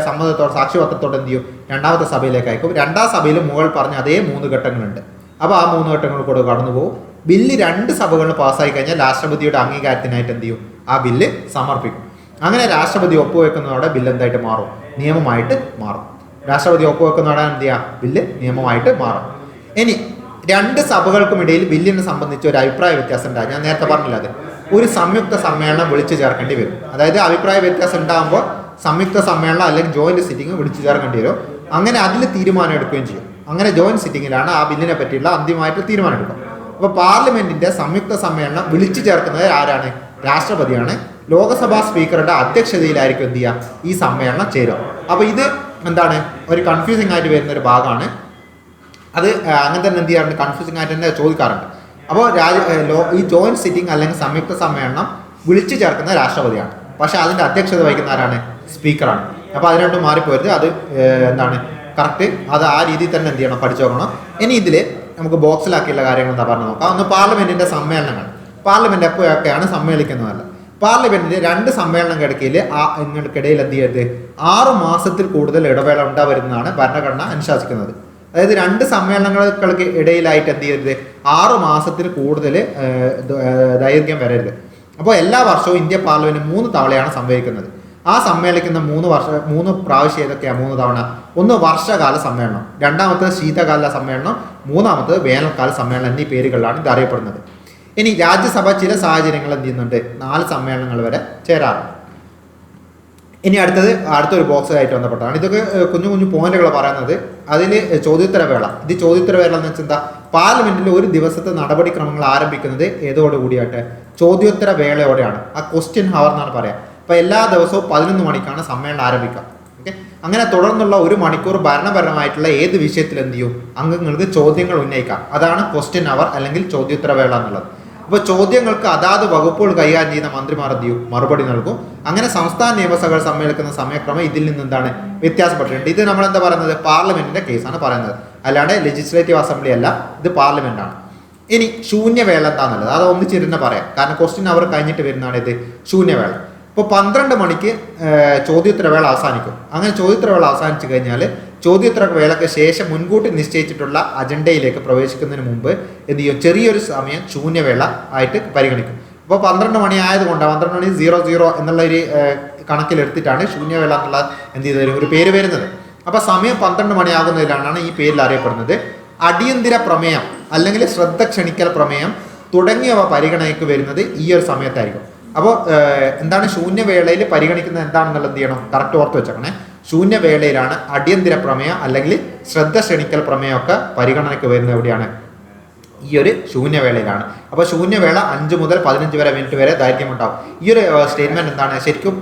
സമ്മതത്തോടെ സാക്ഷ്യപത്രത്തോടെ എന്ത് ചെയ്യും, 2ാമത്തെ സഭയിലേക്ക് അയക്കും. 2ാം സഭയിൽ മുകളിൽ പറഞ്ഞ അതേ 3 ഘട്ടങ്ങളുണ്ട്. അപ്പോൾ ആ 3 ഘട്ടങ്ങൾ കൂടെ കടന്നു പോകും. ബില്ല് 2 സഭകളിൽ പാസ്സായി കഴിഞ്ഞാൽ രാഷ്ട്രപതിയുടെ അംഗീകാരത്തിനായിട്ട് എന്ത് ചെയ്യും, ആ ബില്ല് സമർപ്പിക്കും. അങ്ങനെ രാഷ്ട്രപതി ഒപ്പുവെക്കുന്നതോടെ ബില്ല് എന്തായിട്ട് മാറും? നിയമമായിട്ട് മാറും. രാഷ്ട്രപതി ഒപ്പുവെക്കുന്നതോടെ എന്ത് ചെയ്യുക? ബില്ല് നിയമമായിട്ട് മാറും. ഇനി രണ്ട് സഭകൾക്കും ഇടയിൽ ബില്ലിനെ സംബന്ധിച്ച് ഒരു അഭിപ്രായ വ്യത്യാസം ഉണ്ടാകും. ഞാൻ നേരത്തെ പറഞ്ഞില്ല, അത് ഒരു സംയുക്ത സമ്മേളനം വിളിച്ചു ചേർക്കേണ്ടി വരും. അതായത് അഭിപ്രായ വ്യത്യാസം ഉണ്ടാകുമ്പോൾ സംയുക്ത സമ്മേളനം അല്ലെങ്കിൽ ജോയിന്റ് സിറ്റിംഗ് വിളിച്ചു ചേർക്കേണ്ടി വരും. അങ്ങനെ അതിൽ തീരുമാനം എടുക്കുകയും ചെയ്യും. അങ്ങനെ ജോയിന്റ് സിറ്റിങ്ങിലാണ് ആ ബില്ലിനെ പറ്റിയുള്ള അന്തിമമായിട്ട് തീരുമാനം എടുക്കുക. അപ്പോൾ പാർലമെന്റിന്റെ സംയുക്ത സമ്മേളനം വിളിച്ചു ചേർക്കുന്നത് ആരാണ്? രാഷ്ട്രപതിയാണ്. ലോകസഭാ സ്പീക്കറുടെ അധ്യക്ഷതയിലായിരിക്കും എന്ത് ചെയ്യുക? ഈ സമ്മേളനം ചേരുക. അപ്പോൾ ഇത് എന്താണ്, ഒരു കൺഫ്യൂസിംഗ് ആയിട്ട് വരുന്ന ഒരു ഭാഗമാണ്. അത് അങ്ങനെ തന്നെ എന്ത് ചെയ്യാറുണ്ട്? കൺഫ്യൂസിംഗ് ആയിട്ട് തന്നെ ചോദിക്കാറുണ്ട്. അപ്പോൾ ഈ ജോയിന്റ് സിറ്റിംഗ് അല്ലെങ്കിൽ സംയുക്ത സമ്മേളനം വിളിച്ചു ചേർക്കുന്ന രാഷ്ട്രപതിയാണ്. പക്ഷെ അതിന്റെ അധ്യക്ഷത വഹിക്കുന്ന ആരാണ്? സ്പീക്കറാണ്. അപ്പോൾ അതിനോട്ട് മാറിപ്പോരുത്. അത് എന്താണ് കറക്റ്റ്, അത് ആ രീതിയിൽ തന്നെ എന്ത് ചെയ്യണം? പഠിച്ചു നോക്കണം. ഇനി ഇതിൽ നമുക്ക് ബോക്സിലാക്കിയുള്ള കാര്യങ്ങൾ എന്താ പറഞ്ഞു നോക്കാം. ഒന്ന് പാർലമെന്റിന്റെ സമ്മേളനങ്ങൾ. പാർലമെന്റ് എപ്പോഴൊക്കെയാണ് സമ്മേളിക്കുന്നതല്ല. പാർലമെന്റിന്റെ രണ്ട് സമ്മേളനങ്ങൾക്കിടയിൽ എന്ത് ചെയ്യരുത്? 6 മാസത്തിൽ കൂടുതൽ ഇടവേള ഉണ്ടാവരുന്നതാണ് ഭരണഘടന അനുശാസിക്കുന്നത്. അതായത് രണ്ട് സമ്മേളനങ്ങൾക്ക് ഇടയിലായിട്ട് എന്ത് ചെയ്യരുത്? 6 മാസത്തിൽ കൂടുതൽ ദൈർഘ്യം വരരുത്. അപ്പോൾ എല്ലാ വർഷവും ഇന്ത്യ പാർലമെന്റ് 3 തവണയാണ് സമ്മേളിക്കുന്നത്. ആ സമ്മേളിക്കുന്ന 3 പ്രാവശ്യം ഏതൊക്കെയാണ്? 3 തവണ. ഒന്ന് വർഷകാല സമ്മേളനം, രണ്ടാമത്തേത് ശീതകാല സമ്മേളനം, മൂന്നാമത്തേത് വേനൽക്കാല സമ്മേളനം എന്നീ പേരുകളിലാണ് ഇത് അറിയപ്പെടുന്നത്. ഇനി രാജ്യസഭ ചില സാഹചര്യങ്ങൾ എന്ത് ചെയ്യുന്നുണ്ട്? 4 സമ്മേളനങ്ങൾ വരെ ചേരാറുണ്ട്. ഇനി അടുത്തൊരു ബോക്സ് ആയിട്ട് ബന്ധപ്പെട്ടാണ്. ഇതൊക്കെ കുഞ്ഞു പോയിന്റുകൾ പറയുന്നത്. അതിൽ ചോദ്യോത്തരവേള. ഇത് ചോദ്യോത്തരവേള എന്ന് വെച്ചാൽ എന്താ? പാർലമെന്റിൽ ഒരു ദിവസത്തെ നടപടിക്രമങ്ങൾ ആരംഭിക്കുന്നത് ഏതോടുകൂടിയായിട്ട്? ചോദ്യോത്തര വേളയോടെയാണ്. ആ ക്വസ്റ്റ്യൻ ഹവർ എന്നാണ് പറയാം. അപ്പോൾ എല്ലാ ദിവസവും 11 മണിക്കാണ് സമ്മേളനം ആരംഭിക്കുക. ഓക്കെ, അങ്ങനെ തുടർന്നുള്ള 1 മണിക്കൂർ ഭരണപരമായിട്ടുള്ള ഏത് വിഷയത്തിൽ എന്ത് ചെയ്യും? അംഗങ്ങൾക്ക് ചോദ്യങ്ങൾ ഉന്നയിക്കാം. അതാണ് ക്വസ്റ്റ്യൻ ഹവർ അല്ലെങ്കിൽ ചോദ്യോത്തര വേള എന്നുള്ളത്. അപ്പോൾ ചോദ്യങ്ങൾക്ക് അതാത് വകുപ്പുകൾ കൈകാര്യം ചെയ്യുന്ന മന്ത്രിമാർ എന്ത് ചെയ്യും? മറുപടി നൽകും. അങ്ങനെ സംസ്ഥാന നിയമസഭകൾ സമ്മേളിക്കുന്ന സമയക്രമം ഇതിൽ നിന്ന് എന്താണ് വ്യത്യാസപ്പെട്ടിട്ടുണ്ട്. ഇത് നമ്മളെന്താ പറയുന്നത്? പാർലമെന്റിന്റെ കേസാണ് പറയുന്നത്, അല്ലാണ്ട് ലെജിസ്ലേറ്റീവ് അസംബ്ലി അല്ല. ഇത് പാർലമെന്റ് ആണ്. ഇനി ശൂന്യവേള എന്താണെന്നുള്ളത് അത് ഒന്നിച്ചിരുന്ന് പറയാം. കാരണം ക്വസ്റ്റ്യൻ അവർ കഴിഞ്ഞിട്ട് വരുന്നതാണ് ഇത് ശൂന്യവേള. ഇപ്പോൾ 12 മണിക്ക് ചോദ്യോത്തരവേള അവസാനിക്കും. അങ്ങനെ ചോദ്യോത്തരവേള അവസാനിച്ചു കഴിഞ്ഞാൽ ചോദ്യോത്തരവേളയ്ക്ക് ശേഷം മുൻകൂട്ടി നിശ്ചയിച്ചിട്ടുള്ള അജണ്ടയിലേക്ക് പ്രവേശിക്കുന്നതിന് മുമ്പ് എന്ത് ചെയ്യും? ചെറിയൊരു സമയം ശൂന്യവേള ആയിട്ട് പരിഗണിക്കും. അപ്പോൾ 12 മണി ആയതുകൊണ്ടാണ് 12 മണി 00 എന്നുള്ള ഒരു കണക്കിലെടുത്തിട്ടാണ് ശൂന്യവേള എന്നുള്ള എന്ത് ചെയ്തത് ഒരു പേര് വരുന്നത്. അപ്പോൾ സമയം 12 മണിയാകുന്നതിലാണ് ഈ പേരിൽ അറിയപ്പെടുന്നത്. അടിയന്തര പ്രമേയം അല്ലെങ്കിൽ ശ്രദ്ധ ക്ഷണിക്കൽ പ്രമേയം തുടങ്ങിയവ പരിഗണനയ്ക്ക് വരുന്നത് ഈ ഒരു സമയത്തായിരിക്കും. അപ്പോൾ എന്താണ് ശൂന്യവേളയിൽ പരിഗണിക്കുന്നത് എന്താണെന്നുള്ളത് എന്ത് ചെയ്യണം? കറക്റ്റ് ഓർത്ത് വെച്ചേക്കണേ. ശൂന്യവേളയിലാണ് അടിയന്തര പ്രമേയം അല്ലെങ്കിൽ ശ്രദ്ധ ക്ഷണിക്കൽ പ്രമേയമൊക്കെ പരിഗണനയ്ക്ക് വരുന്നത് എവിടെയാണ്? ഈ ഒരു ശൂന്യവേളയിലാണ്. അപ്പോൾ ശൂന്യവേള 5 മുതൽ 15 മിനിറ്റ് വരെ ദൈർഘ്യമുണ്ടാവും. ഈ ഒരു സ്റ്റേറ്റ്മെന്റ് എന്താണ്? ശരിക്കും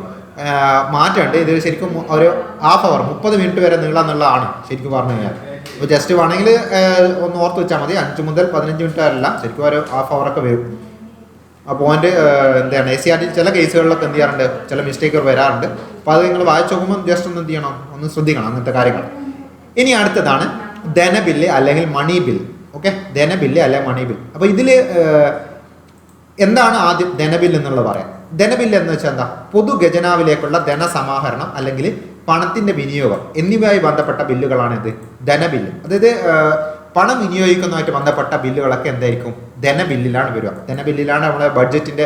മാറ്റമുണ്ട്. ഇത് ശരിക്കും ഒരു ഹാഫ് അവർ 30 മിനിറ്റ് വരെ നീളാന്നുള്ളതാണ് ശരിക്കും പറഞ്ഞു കഴിഞ്ഞാൽ. അപ്പോൾ ജസ്റ്റ് വേണമെങ്കിൽ ഒന്ന് ഓർത്ത് വെച്ചാൽ മതി. 5 മുതൽ 15 മിനിറ്റ് വരെയല്ല, ശരിക്കും ഒരു ഹാഫ് അവറൊക്കെ വരും. ആ പോയിന്റ് എന്താണ് ACRT ചില കേസുകളിലൊക്കെ എന്ത് ചെയ്യാറുണ്ട്? ചില മിസ്റ്റേക്കുകൾ വരാറുണ്ട്. അപ്പോൾ അത് നിങ്ങൾ വായിച്ചു നോക്കുമ്പോൾ ജസ്റ്റ് ഒന്ന് എന്ത് ചെയ്യണം? ഒന്ന് ശ്രദ്ധിക്കണം അങ്ങനത്തെ കാര്യങ്ങൾ. ഇനി അടുത്തതാണ് ധനബില്ല് അല്ലെങ്കിൽ മണി ബിൽ. ഓക്കെ, ധനബില്ല് അല്ലെങ്കിൽ മണി ബിൽ. അപ്പോൾ ഇതിൽ എന്താണ് ആദ്യം ധനബില്ല് എന്നുള്ളത് പറയാം. ധനബില്ല് എന്ന് വെച്ചാൽ എന്താ? പൊതുഖജനാവിലേക്കുള്ള ധനസമാഹരണം അല്ലെങ്കിൽ പണത്തിന്റെ വിനിയോഗം എന്നിവയുമായി ബന്ധപ്പെട്ട ബില്ലുകളാണ് ഇത് ധനബില്ല്. അതായത് പണം വിനിയോഗിക്കുന്നതുമായിട്ട് ബന്ധപ്പെട്ട ബില്ലുകളൊക്കെ എന്തായിരിക്കും? ധനബില്ലിലാണ് വരിക. ധനബില്ലിലാണ് നമ്മുടെ ബഡ്ജറ്റിന്റെ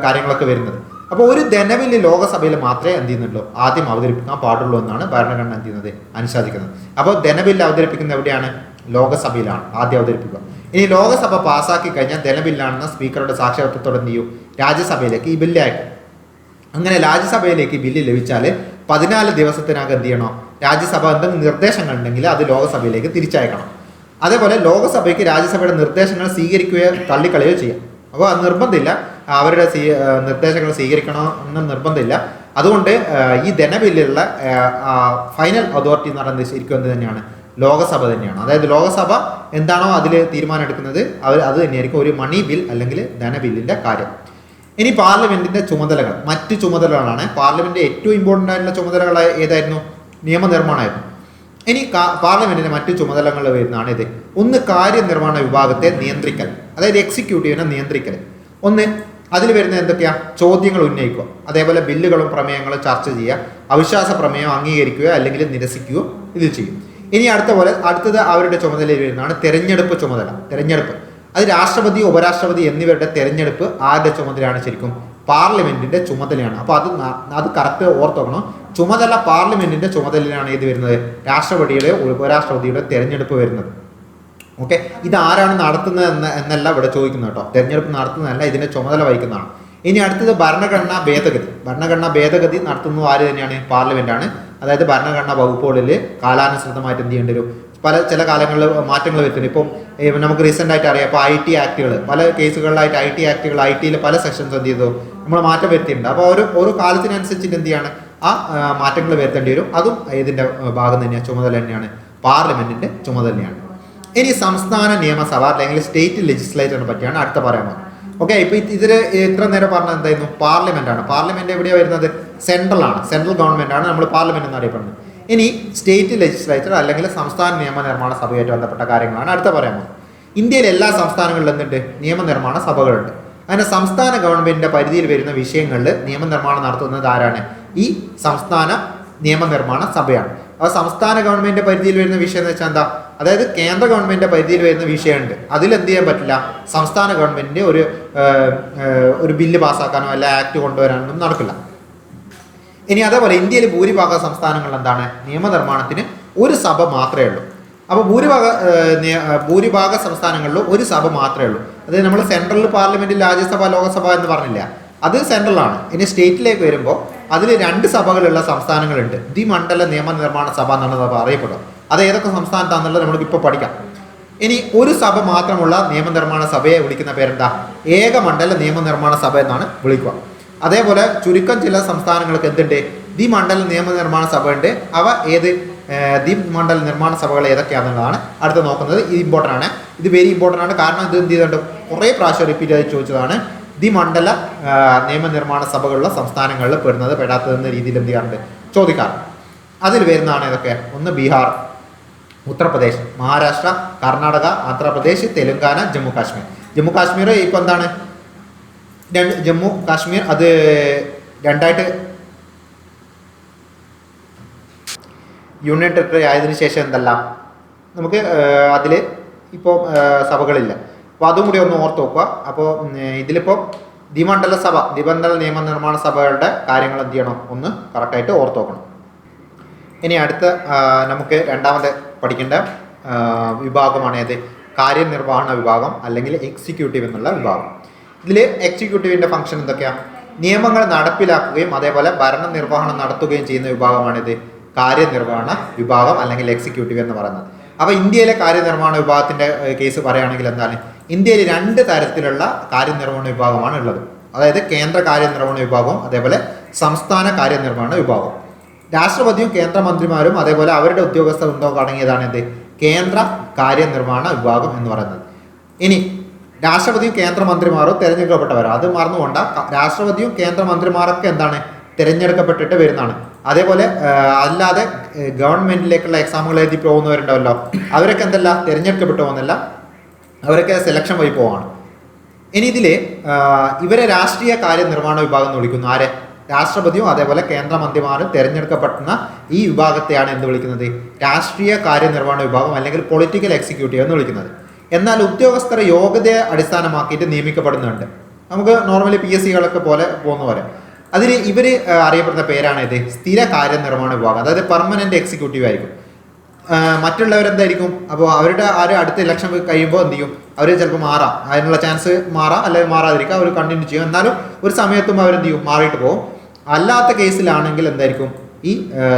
കാര്യങ്ങളൊക്കെ വരുന്നത്. അപ്പോൾ ഒരു ധനബില്ല് ലോകസഭയിൽ മാത്രമേ എന്ത് ചെയ്യുന്നുള്ളൂ? ആദ്യം അവതരിപ്പിക്കാൻ പാടുള്ളൂ എന്നാണ് ഭരണഘടന എന്ത് ചെയ്യുന്നത്? അനുശാസിക്കുന്നത്. അപ്പോൾ ധനബില്ല് അവതരിപ്പിക്കുന്നത് എവിടെയാണ്? ലോകസഭയിലാണ് ആദ്യം അവതരിപ്പിക്കുക. ഇനി ലോകസഭ പാസ്സാക്കി കഴിഞ്ഞാൽ ധനബില്ലാണെന്ന സ്പീക്കറുടെ സാക്ഷ്യപത്രത്തോടെ എന്ത് ചെയ്യും? രാജ്യസഭയിലേക്ക് ഈ ബില്ല് അയക്കും. അങ്ങനെ രാജ്യസഭയിലേക്ക് ബില്ല് ലഭിച്ചാൽ 14 ദിവസത്തിനകം എന്ത് ചെയ്യണം? രാജ്യസഭ എന്തെങ്കിലും നിർദ്ദേശങ്ങൾ ഉണ്ടെങ്കിൽ അത് ലോകസഭയിലേക്ക് തിരിച്ചയക്കണം. അതേപോലെ ലോകസഭയ്ക്ക് രാജ്യസഭയുടെ നിർദ്ദേശങ്ങൾ സ്വീകരിക്കുകയോ തള്ളിക്കളയോ ചെയ്യാം. അപ്പോൾ അത് നിർബന്ധമില്ല, അവരുടെ നിർദ്ദേശങ്ങൾ സ്വീകരിക്കണോ എന്ന് നിർബന്ധമില്ല. അതുകൊണ്ട് ഈ ധനബില്ലുള്ള ഫൈനൽ അതോറിറ്റി എന്ന് പറയുന്നത് ശരിക്കും എന്ത് തന്നെയാണ്? ലോകസഭ തന്നെയാണ്. അതായത് ലോകസഭ എന്താണോ അതിൽ തീരുമാനം എടുക്കുന്നത് അത് തന്നെയായിരിക്കും ഒരു മണി ബിൽ അല്ലെങ്കിൽ ധനബില്ലിന്റെ കാര്യം. ഇനി പാർലമെന്റിന്റെ ചുമതലകൾ, മറ്റ് ചുമതലകളാണ്. പാർലമെന്റ് ഏറ്റവും ഇമ്പോർട്ടൻ്റ് ആയിട്ടുള്ള ചുമതലകൾ ഏതായിരുന്നു? നിയമനിർമ്മാണമായിരുന്നു. ഇനി പാർലമെന്റിന്റെ മറ്റ് ചുമതലകൾ വരുന്നതാണ് ഇത്. ഒന്ന്, കാര്യനിർവഹണ വിഭാഗത്തെ നിയന്ത്രിക്കൽ, അതായത് എക്സിക്യൂട്ടീവിനെ നിയന്ത്രിക്കൽ. ഒന്ന്, അതിൽ വരുന്ന എന്തൊക്കെയാ? ചോദ്യങ്ങൾ ഉന്നയിക്കുക, അതേപോലെ ബില്ലുകളും പ്രമേയങ്ങളും ചർച്ച ചെയ്യുക, അവിശ്വാസ പ്രമേയം അംഗീകരിക്കുകയോ അല്ലെങ്കിൽ നിരസിക്കുകയോ ഇത് ചെയ്യും. ഇനി അടുത്തത് അവരുടെ ചുമതലയിൽ വരുന്നതാണ് തെരഞ്ഞെടുപ്പ് ചുമതല. തെരഞ്ഞെടുപ്പ് അത് രാഷ്ട്രപതി ഉപരാഷ്ട്രപതി എന്നിവരുടെ തെരഞ്ഞെടുപ്പ് ആരുടെ ചുമതലയാണ്? ശരിക്കും പാർലമെന്റിന്റെ ചുമതലയാണ്. അപ്പോൾ അത് കറക്റ്റ് ഓർത്തോക്കണം. ചുമതല പാർലമെന്റിന്റെ ചുമതലയാണ് ഇത് വരുന്നത്, രാഷ്ട്രപതിയുടെ ഉപരാഷ്ട്രപതിയുടെ തെരഞ്ഞെടുപ്പ് വരുന്നത്. ഓക്കെ, ഇത് ആരാണ് നടത്തുന്നത് എന്നല്ല ഇവിടെ ചോദിക്കുന്നത് കേട്ടോ. തെരഞ്ഞെടുപ്പ് നടത്തുന്നതല്ല, ഇതിന്റെ ചുമതല വഹിക്കുന്നതാണ്. ഇനി അടുത്തത് ഭരണഘടനാ ഭേദഗതി. ഭരണഘടനാ ഭേദഗതി നടത്തുന്നത് ആര് തന്നെയാണ്? പാർലമെന്റാണ്. അതായത് ഭരണഘടനാ വകുപ്പുകളിൽ കാലാനുസൃതമായിട്ട് എന്ത് ചെയ്യേണ്ടി വരും, ചില കാലങ്ങളിൽ മാറ്റങ്ങൾ വരുത്തുന്നു. ഇപ്പം നമുക്ക് റീസെൻ്റ് ആയിട്ട് അറിയാം, ഇപ്പോൾ IT ആക്ടുകൾ, പല കേസുകളിലായിട്ട് IT ആക്ടുകൾ, IT പല സെക്ഷൻസ് എന്ത് ചെയ്തു, നമ്മൾ മാറ്റം വരുത്തിയിട്ടുണ്ട്. അപ്പോൾ ഓരോ കാലത്തിനനുസരിച്ചിട്ട് എന്ത് ചെയ്യാണ്, ആ മാറ്റങ്ങൾ വരുത്തേണ്ടി വരും. അതും ഇതിൻ്റെ ഭാഗം തന്നെയാണ്, ചുമതല തന്നെയാണ്, പാർലമെന്റിന്റെ ചുമതല തന്നെയാണ്. ഇനി സംസ്ഥാന നിയമസഭ അല്ലെങ്കിൽ സ്റ്റേറ്റ് ലെജിസ്ലേച്ചറിനെ പറ്റിയാണ് അടുത്ത പറയാൻ പോകുന്നത്. ഓക്കെ, ഇപ്പൊ ഇതിൽ ഇത്ര നേരം പറഞ്ഞത് എന്തായിരുന്നു? പാർലമെന്റ് ആണ്. പാർലമെന്റ് എവിടെയാണ് വരുന്നത്? സെൻട്രൽ ആണ്, സെൻട്രൽ ഗവൺമെന്റ് ആണ് നമ്മൾ പാർലമെന്റ് എന്ന് അറിയപ്പെടുന്നത്. ഇനി സ്റ്റേറ്റ് ലെജിസ്ലേച്ചർ അല്ലെങ്കിൽ സംസ്ഥാന നിയമനിർമ്മാണ സഭയുമായിട്ട് ബന്ധപ്പെട്ട കാര്യങ്ങളാണ് അടുത്ത പറയാൻ പോകുന്നത്. ഇന്ത്യയിലെ എല്ലാ സംസ്ഥാനങ്ങളിലും എന്തുണ്ട്? നിയമനിർമ്മാണ സഭകളുണ്ട്. അങ്ങനെ സംസ്ഥാന ഗവൺമെന്റിന്റെ പരിധിയിൽ വരുന്ന വിഷയങ്ങളിൽ നിയമനിർമ്മാണം നടത്തുന്നത് ആരാണ്? ഈ സംസ്ഥാന നിയമനിർമ്മാണ സഭയാണ്. അപ്പോൾ സംസ്ഥാന ഗവൺമെന്റിന്റെ പരിധിയിൽ വരുന്ന വിഷയം എന്ന് വെച്ചാൽ എന്താ? അതായത് കേന്ദ്ര ഗവൺമെന്റിന്റെ പരിധിയിൽ വരുന്ന വിഷയമുണ്ട്, അതിൽ എന്ത് ചെയ്യാൻ പറ്റില്ല, സംസ്ഥാന ഗവൺമെന്റിന്റെ ഒരു ബില്ല് പാസ്സാക്കാനോ അല്ല ആക്ട് കൊണ്ടുവരാനൊന്നും നടക്കില്ല. ഇനി അതേപോലെ ഇന്ത്യയിൽ ഭൂരിഭാഗം സംസ്ഥാനങ്ങളിൽ എന്താണ്? നിയമനിർമ്മാണത്തിന് ഒരു സഭ മാത്രമേ ഉള്ളൂ. അപ്പോൾ ഭൂരിഭാഗ സംസ്ഥാനങ്ങളിലും ഒരു സഭ മാത്രമേ ഉള്ളൂ. അതായത് നമ്മൾ സെൻട്രൽ പാർലമെന്റ്, രാജ്യസഭ, ലോകസഭ എന്ന് പറഞ്ഞില്ല, അത് സെൻട്രലാണ്. ഇനി സ്റ്റേറ്റിലേക്ക് വരുമ്പോൾ അതിൽ 2 സഭകളുള്ള സംസ്ഥാനങ്ങളുണ്ട്. ദ്വിമണ്ഡല നിയമനിർമ്മാണ സഭ എന്നുള്ളത് അറിയപ്പെടും. അത് ഏതൊക്കെ സംസ്ഥാനത്താണെന്നുള്ളത് നമുക്ക് ഇപ്പോൾ പഠിക്കാം. ഇനി ഒരു സഭ മാത്രമുള്ള നിയമനിർമ്മാണ സഭയെ വിളിക്കുന്ന പേരെന്താ? ഏകമണ്ഡല നിയമനിർമ്മാണ സഭ എന്നാണ് വിളിക്കുക. അതേപോലെ ചുരുക്കം ചില സംസ്ഥാനങ്ങൾക്ക് എന്തുണ്ട്? ദ്വിമണ്ഡല നിയമനിർമ്മാണ സഭ ഉണ്ട്. അവ ദ്വിമണ്ഡല നിർമ്മാണ സഭകൾ ഏതൊക്കെയാണെന്നുള്ളതാണ് അടുത്ത് നോക്കുന്നത്. ഇത് ഇമ്പോർട്ടൻ്റ് ആണ്, ഇത് വെരി ഇമ്പോർട്ടൻ്റ് ആണ്. കാരണം ഇത് എന്ത് ചെയ്തിട്ടുണ്ട്, കുറേ പ്രാവശ്യം റിപ്പീറ്റ് ആയി ചോദിച്ചതാണ്. ദ്വിമണ്ഡല നിയമനിർമ്മാണ സഭകളുള്ള സംസ്ഥാനങ്ങളിൽ പെടാത്തതെന്ന രീതിയിൽ എന്ത് ചെയ്യാറുണ്ട്, ചോദിക്കാറുണ്ട്. അതിൽ വരുന്നതാണ് ഇതൊക്കെ. ഒന്ന് ബീഹാർ, ഉത്തർപ്രദേശ്, മഹാരാഷ്ട്ര, കർണാടക, ആന്ധ്രാപ്രദേശ്, തെലുങ്കാന, ജമ്മു കാശ്മീർ. ജമ്മു കാശ്മീർ ഇപ്പോൾ എന്താണ്, ജമ്മു കാശ്മീർ അത് രണ്ടായിട്ട് യൂണിയൻ ടെറിട്ടറി ആയതിനു ശേഷം എന്തല്ല നമുക്ക് അതിൽ ഇപ്പോൾ സഭകളില്ല. അപ്പോൾ അതും കൂടി ഒന്ന് ഓർത്ത് നോക്കുക. അപ്പോൾ ഇതിലിപ്പോൾ ദ്വിമണ്ഡല നിയമനിർമ്മാണ സഭകളുടെ കാര്യങ്ങൾ എന്ത് ചെയ്യണം, ഒന്ന് കറക്റ്റായിട്ട് ഓർത്ത് നോക്കണം. ഇനി അടുത്ത നമുക്ക് രണ്ടാമത്തെ പഠിക്കേണ്ട വിഭാഗമാണ് ഏത്? കാര്യനിർവഹണ വിഭാഗം അല്ലെങ്കിൽ എക്സിക്യൂട്ടീവ് എന്നുള്ള വിഭാഗം. ഇതിൽ എക്സിക്യൂട്ടീവിൻ്റെ ഫംഗ്ഷൻ എന്തൊക്കെയാണ്? നിയമങ്ങൾ നടപ്പിലാക്കുകയും അതേപോലെ ഭരണനിർവഹണം നടത്തുകയും ചെയ്യുന്ന വിഭാഗമാണിത് കാര്യനിർവഹണ വിഭാഗം അല്ലെങ്കിൽ എക്സിക്യൂട്ടീവ് എന്ന് പറയുന്നത്. അപ്പോൾ ഇന്ത്യയിലെ കാര്യനിർവഹണ വിഭാഗത്തിൻ്റെ കേസ് പറയുകയാണെങ്കിൽ എന്താണ്, ഇന്ത്യയിൽ 2 തരത്തിലുള്ള കാര്യനിർവഹണ വിഭാഗമാണ് ഉള്ളത്. അതായത് കേന്ദ്ര കാര്യനിർവഹണ വിഭാഗവും അതേപോലെ സംസ്ഥാന കാര്യനിർവഹണ വിഭാഗവും. രാഷ്ട്രപതിയും കേന്ദ്രമന്ത്രിമാരും അതേപോലെ അവരുടെ ഉദ്യോഗസ്ഥ വൃന്ദവും അടങ്ങിയതാണ് എന്ത്? കേന്ദ്ര കാര്യനിർവഹണ വിഭാഗം എന്ന് പറയുന്നത്. ഇനി രാഷ്ട്രപതിയും കേന്ദ്രമന്ത്രിമാരും തിരഞ്ഞെടുക്കപ്പെട്ടവരോ, അത് മറന്നുകൊണ്ട, രാഷ്ട്രപതിയും കേന്ദ്രമന്ത്രിമാരൊക്കെ എന്താണ്, തിരഞ്ഞെടുക്കപ്പെട്ടിട്ട് വരുന്നതാണ്. അതേപോലെ അല്ലാതെ ഗവൺമെന്റിലേക്കുള്ള എക്സാമുകൾ എഴുതി പോകുന്നവരുണ്ടാവല്ലോ, അവരൊക്കെ എന്തല്ല തിരഞ്ഞെടുക്കപ്പെട്ടു പോകുന്നില്ല, അവരൊക്കെ സെലക്ഷൻ വഴി പോവാണ്. ഇനി ഇതിൽ ഇവരെ രാഷ്ട്രീയ കാര്യനിർവഹണ വിഭാഗം എന്ന് വിളിക്കുന്നു. ആരെ? രാഷ്ട്രപതിയും അതേപോലെ കേന്ദ്രമന്ത്രിമാരും തിരഞ്ഞെടുക്കപ്പെടുന്ന ഈ വിഭാഗത്തെയാണ് എന്ത് വിളിക്കുന്നത്? രാഷ്ട്രീയ കാര്യനിർവഹണ വിഭാഗം അല്ലെങ്കിൽ പൊളിറ്റിക്കൽ എക്സിക്യൂട്ടീവ് എന്ന് വിളിക്കുന്നത്. എന്നാൽ ഉദ്യോഗസ്ഥരെ യോഗ്യതയെ അടിസ്ഥാനമാക്കിയിട്ട് നിയമിക്കപ്പെടുന്നുണ്ട്. നമുക്ക് നോർമലി PSCകളൊക്കെ പോലെ പോകുന്ന പോലെ അതിൽ ഇവർ അറിയപ്പെടുന്ന പേരാണ് ഇത് സ്ഥിര കാര്യനിർവഹണ വിഭാഗം. അതായത് പെർമനന്റ് എക്സിക്യൂട്ടീവ് ആയിരിക്കും. മറ്റുള്ളവരെന്തായിരിക്കും? അപ്പോൾ അവരുടെ അടുത്ത ഇലക്ഷൻ കഴിയുമ്പോൾ എന്ത് ചെയ്യും, അവർ ചിലപ്പോൾ മാറാം, അതിനുള്ള ചാൻസ് മാറാം, അല്ലെങ്കിൽ മാറാതിരിക്കാം, അവർ കണ്ടിന്യൂ ചെയ്യും. എന്നാലും ഒരു സമയത്തും അവരെന്ത് ചെയ്യും, മാറിയിട്ട് പോകും. അല്ലാത്ത കേസിലാണെങ്കിൽ എന്തായിരിക്കും, ഈ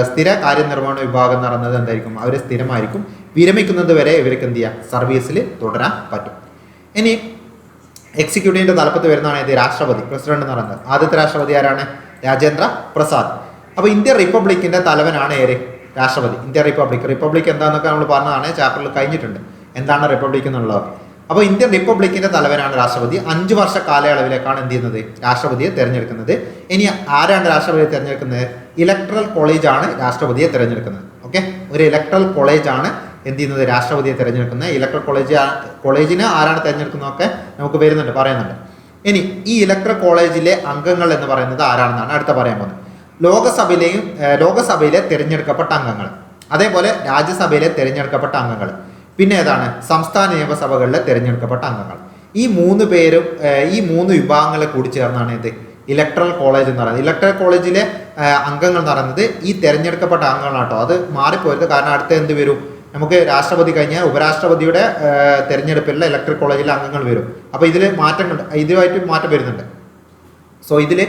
സ്ഥിര കാര്യനിർവഹണ വിഭാഗം എന്ന് പറയുന്നത് എന്തായിരിക്കും, അവർ സ്ഥിരമായിരിക്കും. വിരമിക്കുന്നത് വരെ ഇവർക്ക് എന്ത് ചെയ്യാം, സർവീസിൽ തുടരാൻ പറ്റും. ഇനി എക്സിക്യൂട്ടീവിൻ്റെ തലപ്പത്ത് വരുന്നതാണ് ഇത് രാഷ്ട്രപതി, പ്രസിഡന്റ് എന്ന് പറയുന്നത്. ആദ്യത്തെ രാഷ്ട്രപതി ആരാണ്? രാജേന്ദ്ര പ്രസാദ്. അപ്പോൾ ഇന്ത്യൻ റിപ്പബ്ലിക്കിൻ്റെ തലവനാണ് രാഷ്ട്രപതി. ഇന്ത്യ റിപ്പബ്ലിക് എന്താണെന്നൊക്കെ നമ്മൾ പറഞ്ഞതാണ്, ചാപ്റ്ററിൽ കഴിഞ്ഞിട്ടുണ്ട് എന്താണ് റിപ്പബ്ലിക് എന്നുള്ളത്. അപ്പോൾ ഇന്ത്യൻ റിപ്പബ്ലിക്കിൻ്റെ തലവനാണ് രാഷ്ട്രപതി. 5 വർഷ കാലയളവിലേക്കാണ് എന്ത് ചെയ്യുന്നത്, രാഷ്ട്രപതിയെ തിരഞ്ഞെടുക്കുന്നത്. ഇനി ആരാണ് രാഷ്ട്രപതിയെ തിരഞ്ഞെടുക്കുന്നത്? ഇലക്ട്രൽ കോളേജാണ് രാഷ്ട്രപതിയെ തിരഞ്ഞെടുക്കുന്നത്. ഓക്കെ, ഒരു ഇലക്ട്രൽ കോളേജാണ് എന്ത് ചെയ്യുന്നത്, രാഷ്ട്രപതിയെ തിരഞ്ഞെടുക്കുന്നത്. ഇലക്ട്രൽ കോളേജിന് ആരാണ് തിരഞ്ഞെടുക്കുന്നതൊക്കെ നമുക്ക് പറയുന്നുണ്ട്. ഇനി ഈ ഇലക്ട്രൽ കോളേജിലെ അംഗങ്ങൾ എന്ന് പറയുന്നത് ആരാണെന്നാണ് അടുത്ത പറയാൻ പോകുന്നത്. ലോകസഭയിലെ തിരഞ്ഞെടുക്കപ്പെട്ട അംഗങ്ങൾ, അതേപോലെ രാജ്യസഭയിലെ തിരഞ്ഞെടുക്കപ്പെട്ട അംഗങ്ങൾ, പിന്നെ ഏതാണ് സംസ്ഥാന നിയമസഭകളിലെ തിരഞ്ഞെടുക്കപ്പെട്ട അംഗങ്ങൾ. ഈ 3 പേരും ഈ 3 വിഭാഗങ്ങളെ കൂടി ചേർന്നാണ് ഇത് ഇലക്ട്രൽ കോളേജ് എന്ന് പറയുന്നത്. ഇലക്ട്രൽ കോളേജിലെ അംഗങ്ങൾ എന്ന് പറയുന്നത് ഈ തെരഞ്ഞെടുക്കപ്പെട്ട അംഗങ്ങളാണ് കേട്ടോ. അത് മാറിപ്പോയത്, കാരണം അടുത്ത എന്ത് വരും, നമുക്ക് രാഷ്ട്രപതി കഴിഞ്ഞാൽ ഉപരാഷ്ട്രപതിയുടെ തെരഞ്ഞെടുപ്പിലുള്ള ഇലക്ട്രൽ കോളേജിലെ അംഗങ്ങൾ വരും. അപ്പോൾ ഇതിൽ മാറ്റങ്ങൾ, ഇതുമായിട്ട് മാറ്റം വരുന്നുണ്ട്. സോ ഇതിൽ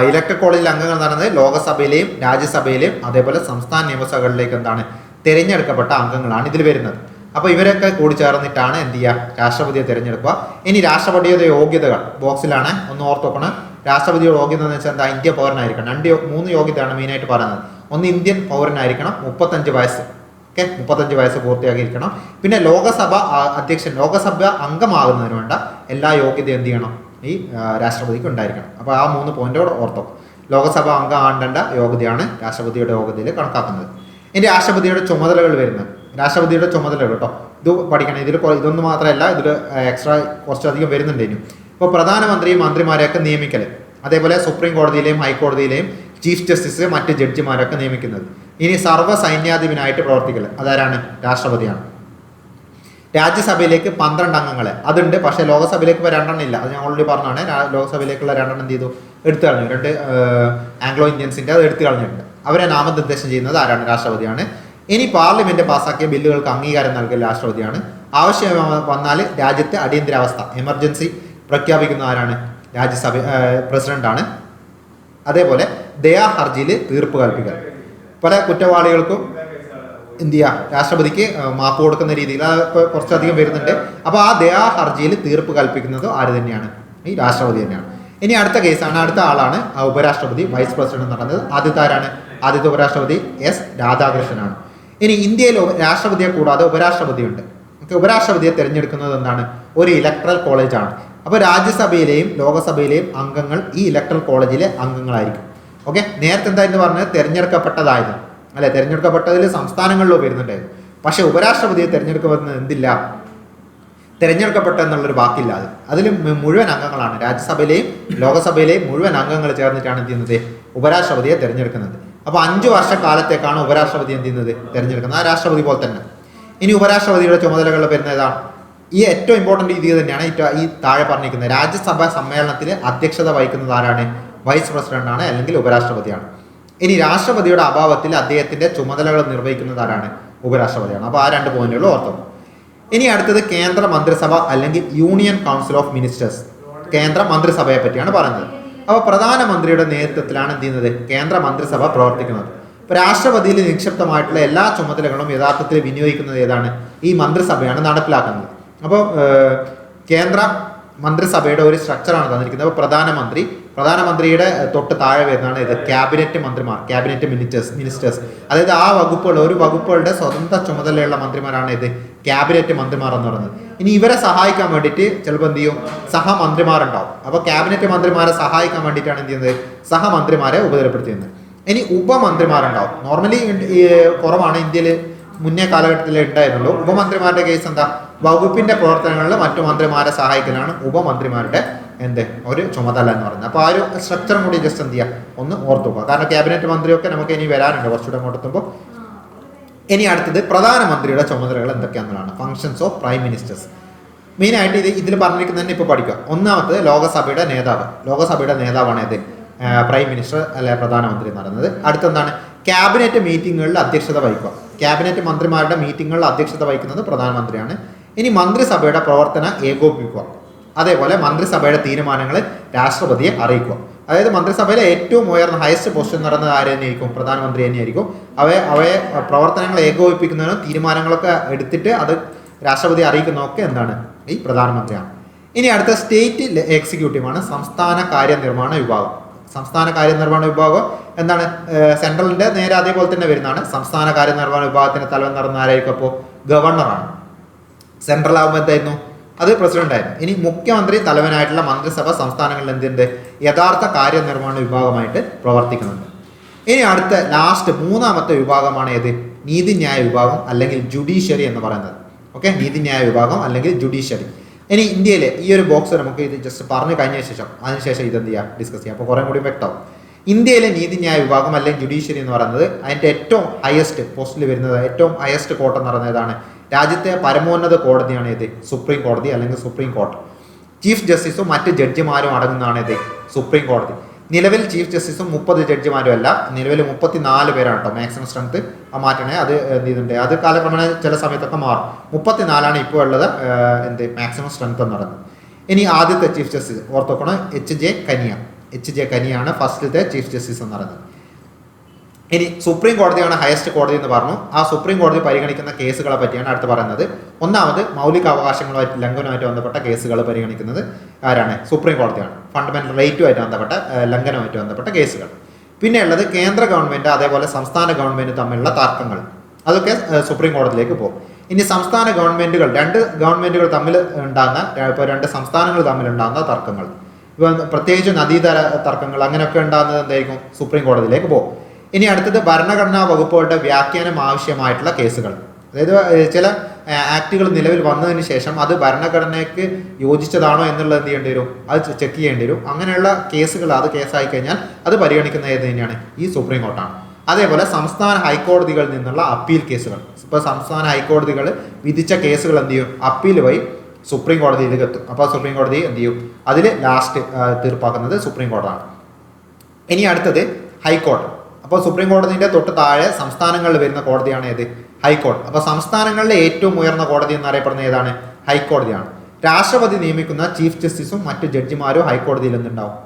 ഇലക്ട്രൽ കോളേജിലെ അംഗങ്ങൾ എന്ന് പറയുന്നത് ലോകസഭയിലെയും രാജ്യസഭയിലെയും അതേപോലെ സംസ്ഥാന നിയമസഭകളിലേക്ക് എന്താണ് തിരഞ്ഞെടുക്കപ്പെട്ട അംഗങ്ങളാണ് ഇതിൽ വരുന്നത്. അപ്പോൾ ഇവരൊക്കെ കൂടി ചേർന്നിട്ടാണ് എന്ത് ചെയ്യുക, രാഷ്ട്രപതിയെ തിരഞ്ഞെടുക്കുക. ഇനി രാഷ്ട്രപതിയുടെ യോഗ്യതകൾ ബോക്സിലാണ്, ഒന്ന് ഓർത്ത് നോക്കണം. രാഷ്ട്രപതിയുടെ യോഗ്യത എന്ന് വെച്ചാൽ എന്താ, ഇന്ത്യ പൗരനായിരിക്കണം. 3 യോഗ്യതയാണ് മെയിനായിട്ട് പറയുന്നത്. ഒന്ന് ഇന്ത്യൻ പൗരനായിരിക്കണം, 35 വയസ്സ്, ഓക്കെ, 35 വയസ്സ് പൂർത്തിയാക്കിയിരിക്കണം. പിന്നെ ലോകസഭ അധ്യക്ഷൻ, ലോകസഭ അംഗമാകുന്നതിന് വേണ്ട എല്ലാ യോഗ്യതയും എന്ത് ചെയ്യണം, ഈ രാഷ്ട്രപതിക്ക് ഉണ്ടായിരിക്കണം. അപ്പോൾ ആ 3 പോയിന്റോട് ഓർത്തോ. ലോകസഭ അംഗം ആകേണ്ട യോഗ്യതയാണ് രാഷ്ട്രപതിയുടെ യോഗ്യതയിൽ കണക്കാക്കുന്നത്. ഇനി രാഷ്ട്രപതിയുടെ ചുമതലകൾ വരുന്നത്, രാഷ്ട്രപതിയുടെ ചുമതലകൾ കേട്ടോ, ഇത് പഠിക്കണം. ഇതൊന്നും മാത്രമല്ല, ഇതിൽ എക്സ്ട്രാ കുറച്ചധികം വരുന്നുണ്ട് ഇനി. ഇപ്പോൾ പ്രധാനമന്ത്രിയും മന്ത്രിമാരെയൊക്കെ നിയമിക്കൽ, അതേപോലെ സുപ്രീം കോടതിയിലെയും ഹൈക്കോടതിയിലെയും ചീഫ് ജസ്റ്റിസ്, മറ്റ് ജഡ്ജിമാരൊക്കെ നിയമിക്കുന്നത്. ഇനി സർവ്വ സൈന്യാധിപനായിട്ട് പ്രവർത്തിക്കൽ, അതാരാണ്, രാഷ്ട്രപതിയാണ്. രാജ്യസഭയിലേക്ക് 12 അംഗങ്ങളെ അതുണ്ട്, പക്ഷേ ലോകസഭയിലേക്ക് ഇപ്പോൾ 2 ഇല്ല. അത് ഞാൻ ഓൾറെഡി പറഞ്ഞാണ്. ലോകസഭയിലേക്കുള്ള 2 എന്ത് ചെയ്തു, എടുത്തു കളഞ്ഞു. 2 ആംഗ്ലോ ഇന്ത്യൻസിൻ്റെ അത് എടുത്തു കളഞ്ഞിട്ടുണ്ട്. അവരെ നാമനിർദ്ദേശം ചെയ്യുന്നത് ആരാണ്, രാഷ്ട്രപതിയാണ്. ഇനി പാർലമെന്റ് പാസാക്കിയ ബില്ലുകൾക്ക് അംഗീകാരം നൽകൽ രാഷ്ട്രപതിയാണ്. ആവശ്യം വന്നാൽ രാജ്യത്തെ അടിയന്തരാവസ്ഥ, എമർജൻസി പ്രഖ്യാപിക്കുന്ന ആരാണ്, രാജ്യസഭ പ്രസിഡന്റാണ്. അതേപോലെ ദയാ ഹർജിയിൽ തീർപ്പ് കൽപ്പിക്കൽ, പല കുറ്റവാളികൾക്കും എന്ത് ചെയ്യുക, രാഷ്ട്രപതിക്ക് മാപ്പ് കൊടുക്കുന്ന രീതിയിൽ കുറച്ചധികം വരുന്നുണ്ട്. അപ്പോൾ ആ ദയാ ഹർജിയിൽ തീർപ്പ് കൽപ്പിക്കുന്നത് ആര് തന്നെയാണ്, ഈ രാഷ്ട്രപതി തന്നെയാണ്. ഇനി അടുത്ത കേസാണ്, അടുത്ത ആളാണ് ഉപരാഷ്ട്രപതി, വൈസ് പ്രസിഡന്റ് എന്ന് പറയുന്നത്. ആദ്യത്തെ ഉപരാഷ്ട്രപതി എസ് രാധാകൃഷ്ണനാണ്. ഇനി ഇന്ത്യയിൽ രാഷ്ട്രപതിയെ കൂടാതെ ഉപരാഷ്ട്രപതിയുണ്ട്. ഉപരാഷ്ട്രപതിയെ തിരഞ്ഞെടുക്കുന്നത് എന്താണ്, ഒരു ഇലക്ട്രൽ കോളേജാണ്. അപ്പോൾ രാജ്യസഭയിലെയും ലോകസഭയിലെയും അംഗങ്ങൾ ഈ ഇലക്ട്രൽ കോളേജിലെ അംഗങ്ങളായിരിക്കും. ഓക്കെ, നേരത്തെ എന്തായിരുന്നു പറഞ്ഞത്, തിരഞ്ഞെടുക്കപ്പെട്ടതായിരുന്നു അല്ലെ, തിരഞ്ഞെടുക്കപ്പെട്ടതിൽ സംസ്ഥാനങ്ങളിലോ വരുന്നുണ്ടായിരുന്നു. പക്ഷേ ഉപരാഷ്ട്രപതിയെ തിരഞ്ഞെടുക്കുന്നത് എന്തില്ല, തിരഞ്ഞെടുക്കപ്പെട്ട എന്നുള്ളൊരു വാക്കില്ലാതെ അതിൽ മുഴുവൻ അംഗങ്ങളാണ്, രാജ്യസഭയിലെയും ലോകസഭയിലെയും മുഴുവൻ അംഗങ്ങൾ ചേർന്നിട്ടാണ് എന്ത് ചെയ്യുന്നത്, ഉപരാഷ്ട്രപതിയെ തിരഞ്ഞെടുക്കുന്നത്. അപ്പോൾ 5 വർഷക്കാലത്തേക്കാണ് ഉപരാഷ്ട്രപതി എന്ത് ചെയ്യുന്നത്, തിരഞ്ഞെടുക്കുന്നത്, ആ രാഷ്ട്രപതി പോലെ തന്നെ. ഇനി ഉപരാഷ്ട്രപതിയുടെ ചുമതലകൾ വരുന്നതാണ്, ഈ ഏറ്റവും ഇമ്പോർട്ടൻ്റ് രീതി തന്നെയാണ് ഈ താഴെ പറഞ്ഞിരിക്കുന്നത്. രാജ്യസഭാ സമ്മേളനത്തിൽ അധ്യക്ഷത വഹിക്കുന്നത് ആരാണ്, വൈസ് പ്രസിഡന്റാണ്, അല്ലെങ്കിൽ ഉപരാഷ്ട്രപതിയാണ്. ഇനി രാഷ്ട്രപതിയുടെ അഭാവത്തിൽ അദ്ദേഹത്തിന്റെ ചുമതലകൾ നിർവഹിക്കുന്നത് ആരാണ്, ഉപരാഷ്ട്രപതിയാണ്. അപ്പോൾ ആ 2 പോയിന്റുകൾ ഓർത്തോ. ഇനി അടുത്തത് കേന്ദ്ര മന്ത്രിസഭ അല്ലെങ്കിൽ യൂണിയൻ കൗൺസിൽ ഓഫ് മിനിസ്റ്റേഴ്സ്, കേന്ദ്ര മന്ത്രിസഭയെ പറ്റിയാണ് പറയുന്നത്. അപ്പോൾ പ്രധാനമന്ത്രിയുടെ നേതൃത്വത്തിലാണ് എന്ത് ചെയ്യുന്നത്, കേന്ദ്ര മന്ത്രിസഭ പ്രവർത്തിക്കുന്നത്. ഇപ്പോൾ രാഷ്ട്രപതിയിൽ നിക്ഷിപ്തമായിട്ടുള്ള എല്ലാ ചുമതലകളും യഥാർത്ഥത്തിൽ വിനിയോഗിക്കുന്നത് ഏതാണ്, ഈ മന്ത്രിസഭയാണ് നടപ്പിലാക്കുന്നത്. അപ്പോൾ കേന്ദ്ര മന്ത്രിസഭയുടെ ഒരു സ്ട്രക്ചറാണ് തന്നിരിക്കുന്നത്. അപ്പോൾ പ്രധാനമന്ത്രിയുടെ തൊട്ട് താഴെ വരുന്നതാണ് ഇത് ക്യാബിനറ്റ് മന്ത്രിമാർ, ക്യാബിനറ്റ് മിനിസ്റ്റേഴ്സ്. അതായത് ആ ഒരു വകുപ്പുകളുടെ സ്വതന്ത്ര ചുമതലയുള്ള മന്ത്രിമാരാണ് ഇത് ക്യാബിനറ്റ് മന്ത്രിമാർ എന്ന് പറയുന്നത്. ഇനി ഇവരെ സഹായിക്കാൻ വേണ്ടിയിട്ട് ചിലപ്പോൾ എന്ത് ചെയ്യും, സഹമന്ത്രിമാരുണ്ടാവും. അപ്പോൾ ക്യാബിനറ്റ് മന്ത്രിമാരെ സഹായിക്കാൻ വേണ്ടിയിട്ടാണ് എന്ത് ചെയ്യുന്നത്, സഹമന്ത്രിമാരെ ഉപയോഗപ്പെടുത്തുന്നത്. ഇനി ഉപമന്ത്രിമാരുണ്ടാവും. നോർമലി കുറവാണ്, ഇന്ത്യയിൽ മുന്നേ കാലഘട്ടത്തിൽ ഉണ്ടായിരുന്നുള്ളൂ. ഉപമന്ത്രിമാരുടെ കേസ് എന്താ, വകുപ്പിന്റെ പ്രവർത്തനങ്ങളിൽ മറ്റു മന്ത്രിമാരെ സഹായിക്കലാണ് ഉപമന്ത്രിമാരുടെ ഒരു ചുമതല എന്ന് പറയുന്നത്. അപ്പോൾ ആ ഒരു സ്ട്രക്ചറും കൂടി ജസ്റ്റ് എന്ത് ചെയ്യുക, ഒന്ന് ഓർത്തു പോകുക. കാരണം ക്യാബിനറ്റ് മന്ത്രിയൊക്കെ നമുക്ക് ഇനി വരാനുണ്ട് കുറച്ചുകൂടെ അങ്ങോട്ട് എത്തുമ്പോൾ. ഇനി അടുത്തത് പ്രധാനമന്ത്രിയുടെ ചുമതലകൾ എന്തൊക്കെയാണെന്നുള്ളതാണ്, ഫങ്ഷൻസ് ഓഫ് പ്രൈം മിനിസ്റ്റേഴ്സ്. മെയിനായിട്ട് ഇതിൽ പറഞ്ഞിരിക്കുന്നതന്നെ ഇപ്പോൾ പഠിക്കുക. ഒന്നാമത്തത് ലോകസഭയുടെ നേതാവാണ് ഇത് പ്രൈം മിനിസ്റ്റർ അല്ലെ പ്രധാനമന്ത്രി എന്ന് പറയുന്നത്. അടുത്തെന്താണ്, ക്യാബിനറ്റ് മീറ്റിങ്ങുകളിൽ അധ്യക്ഷത വഹിക്കുക. ക്യാബിനറ്റ് മന്ത്രിമാരുടെ മീറ്റിങ്ങുകളിൽ അധ്യക്ഷത വഹിക്കുന്നത് പ്രധാനമന്ത്രിയാണ്. ഇനി മന്ത്രിസഭയുടെ പ്രവർത്തനം ഏകോപിപ്പിക്കുക. അതേപോലെ മന്ത്രിസഭയുടെ തീരുമാനങ്ങൾ രാഷ്ട്രപതിയെ അറിയിക്കുക. അതായത് മന്ത്രിസഭയിലെ ഏറ്റവും ഉയർന്ന ഹയസ്റ്റ് പൊസിഷൻ എന്ന് പറയുന്നത് ആര് തന്നെയായിരിക്കും, പ്രധാനമന്ത്രി തന്നെയായിരിക്കും. അവയെ പ്രവർത്തനങ്ങൾ ഏകോപിപ്പിക്കുന്നതിനും തീരുമാനങ്ങളൊക്കെ എടുത്തിട്ട് അത് രാഷ്ട്രപതി അറിയിക്കുന്നതൊക്കെ എന്താണ്, ഈ പ്രധാനമന്ത്രിയാണ്. ഇനി അടുത്ത സ്റ്റേറ്റ് എക്സിക്യൂട്ടീവാണ് സംസ്ഥാന കാര്യനിർവഹണ വിഭാഗം. സംസ്ഥാന കാര്യനിർവഹണ വിഭാഗം എന്താണ്, സെൻട്രലിന്റെ നേരെ അതേപോലെ തന്നെ വരുന്നതാണ്. സംസ്ഥാന കാര്യനിർവഹണ വിഭാഗത്തിന്റെ തലവൻ നടന്ന ആരായിരിക്കും, അപ്പോൾ ഗവർണറാണ്. സെൻട്രൽ ആകുമ്പോൾ എന്തായിരുന്നു, അത് പ്രസിഡന്റ് ആയിരുന്നു. ഇനി മുഖ്യമന്ത്രി തലവനായിട്ടുള്ള മന്ത്രിസഭ സംസ്ഥാനങ്ങളിൽ എന്തുണ്ട്, യഥാർത്ഥ കാര്യനിർവഹണ വിഭാഗമായിട്ട് പ്രവർത്തിക്കുന്നുണ്ട്. ഇനി അടുത്ത മൂന്നാമത്തെ വിഭാഗമാണ് ഏത്, നീതിന്യായ വിഭാഗം അല്ലെങ്കിൽ ജുഡീഷ്യറി എന്ന് പറയുന്നത്. ഓക്കെ, നീതിന്യായ വിഭാഗം അല്ലെങ്കിൽ ജുഡീഷ്യറി. ഇനി ഇന്ത്യയിലെ ഈ ഒരു ബോക്സ് നമുക്ക് ഇത് ജസ്റ്റ് പറഞ്ഞു കഴിഞ്ഞ ശേഷം അതിനുശേഷം ഇതെന്ത് ചെയ്യാം, ഡിസ്കസ് ചെയ്യാം. അപ്പോൾ കുറേ കൂടി വ്യക്തമാവും. ഇന്ത്യയിലെ നീതിന്യായ വിഭാഗം അല്ലെങ്കിൽ ജുഡീഷ്യറി എന്ന് പറയുന്നത് അതിൻ്റെ ഏറ്റവും ഹയസ്റ്റ് പോസ്റ്റിൽ വരുന്നത്, ഏറ്റവും ഹയസ്റ്റ് കോർട്ട് എന്ന് പറയുന്നത് ഏതാണ്, രാജ്യത്തെ പരമോന്നത കോടതിയാണ് ഏത്, സുപ്രീം കോടതി അല്ലെങ്കിൽ സുപ്രീം കോർട്ട്. ചീഫ് ജസ്റ്റിസും മറ്റ് ജഡ്ജിമാരും അടങ്ങുന്നതാണ് ഇത് സുപ്രീം കോടതി. നിലവിൽ ചീഫ് ജസ്റ്റിസും 30 ജഡ്ജിമാരും അല്ല, നിലവിൽ 34 പേരാണ് കേട്ടോ. മാക്സിമം സ്ട്രെങ്ത് മാറ്റണേ, അത് എന്ത് ചെയ്തിട്ടുണ്ട്, അത് കാലക്രമേണ ചില സമയത്തൊക്കെ മാറും. 34 ഇപ്പോൾ ഉള്ളത് മാക്സിമം സ്ട്രെങ്ത് എന്ന് പറയുന്നത്. ഇനി ആദ്യത്തെ ചീഫ് ജസ്റ്റിസ് ഓർത്തോക്കണം, എച്ച് ജെ കനിയാണ് ഫസ്റ്റത്തെ ചീഫ് ജസ്റ്റിസ് എന്ന് പറയുന്നത്. ഇനി സുപ്രീം കോടതിയാണ് ഹയസ്റ്റ് കോടതി എന്ന് പറഞ്ഞു. ആ സുപ്രീം കോടതി പരിഗണിക്കുന്ന കേസുകളെ പറ്റിയാണ് അടുത്ത് പറയുന്നത്. ഒന്നാമത് മൗലിക അവകാശങ്ങളുമായിട്ട് ലംഘനവുമായിട്ട് ബന്ധപ്പെട്ട കേസുകൾ പരിഗണിക്കുന്നത് ആരാണ്? സുപ്രീം കോടതിയാണ്. ഫണ്ടമെന്റൽ റൈറ്റുമായിട്ട് ബന്ധപ്പെട്ട ലംഘനവുമായിട്ട് ബന്ധപ്പെട്ട കേസുകൾ. പിന്നെ ഉള്ളത് കേന്ദ്ര ഗവൺമെന്റ് അതേപോലെ സംസ്ഥാന ഗവൺമെന്റ് തമ്മിലുള്ള തർക്കങ്ങൾ, അതൊക്കെ സുപ്രീം കോടതിയിലേക്ക് പോകും. ഇനി സംസ്ഥാന ഗവൺമെന്റുകൾ, രണ്ട് ഗവൺമെന്റുകൾ തമ്മിൽ ഉണ്ടാകുന്ന, ഇപ്പോൾ രണ്ട് സംസ്ഥാനങ്ങൾ തമ്മിൽ ഉണ്ടാകുന്ന തർക്കങ്ങൾ, ഇപ്പോൾ പ്രത്യേകിച്ച് നദീതല തർക്കങ്ങൾ അങ്ങനെയൊക്കെ ഉണ്ടാകുന്നത് എന്തായിരിക്കും? സുപ്രീം കോടതിയിലേക്ക് പോകും. ഇനി അടുത്തത് ഭരണഘടനാ വകുപ്പുകളുടെ വ്യാഖ്യാനം ആവശ്യമായിട്ടുള്ള കേസുകൾ. അതായത് ചില ആക്ടുകൾ നിലവിൽ വന്നതിന് ശേഷം അത് ഭരണഘടനയ്ക്ക് യോജിച്ചതാണോ എന്നുള്ളത് എന്ത് ചെയ്യേണ്ടി വരും? അത് ചെക്ക് ചെയ്യേണ്ടി വരും. അങ്ങനെയുള്ള കേസുകൾ, അത് കേസായി കഴിഞ്ഞാൽ അത് പരിഗണിക്കുന്നത് ഏത് തന്നെയാണ്? ഈ സുപ്രീം കോർട്ടാണ്. അതേപോലെ സംസ്ഥാന ഹൈക്കോടതികളിൽ നിന്നുള്ള അപ്പീൽ കേസുകൾ, ഇപ്പോൾ സംസ്ഥാന ഹൈക്കോടതികൾ വിധിച്ച കേസുകൾ എന്ത് ചെയ്യും? അപ്പീൽ വഴി സുപ്രീം കോടതിയിലേക്ക് എത്തും. അപ്പോൾ സുപ്രീം കോടതി എന്ത് ചെയ്യും? അതിൽ ലാസ്റ്റ് തീർപ്പാക്കുന്നത് സുപ്രീം കോടതിയാണ്. ഇനി അടുത്തത് ഹൈക്കോടതി. അപ്പോൾ സുപ്രീം കോടതിയുടെ തൊട്ട് താഴെ സംസ്ഥാനങ്ങളിൽ വരുന്ന കോടതിയാണ് ഏത്? ഹൈക്കോടതി. അപ്പോൾ സംസ്ഥാനങ്ങളിലെ ഏറ്റവും ഉയർന്ന കോടതി എന്നറിയപ്പെടുന്ന ഏതാണ്? ഹൈക്കോടതിയാണ്. രാഷ്ട്രപതി നിയമിക്കുന്ന ചീഫ് ജസ്റ്റിസും മറ്റ് ജഡ്ജിമാരും ഹൈക്കോടതിയിൽ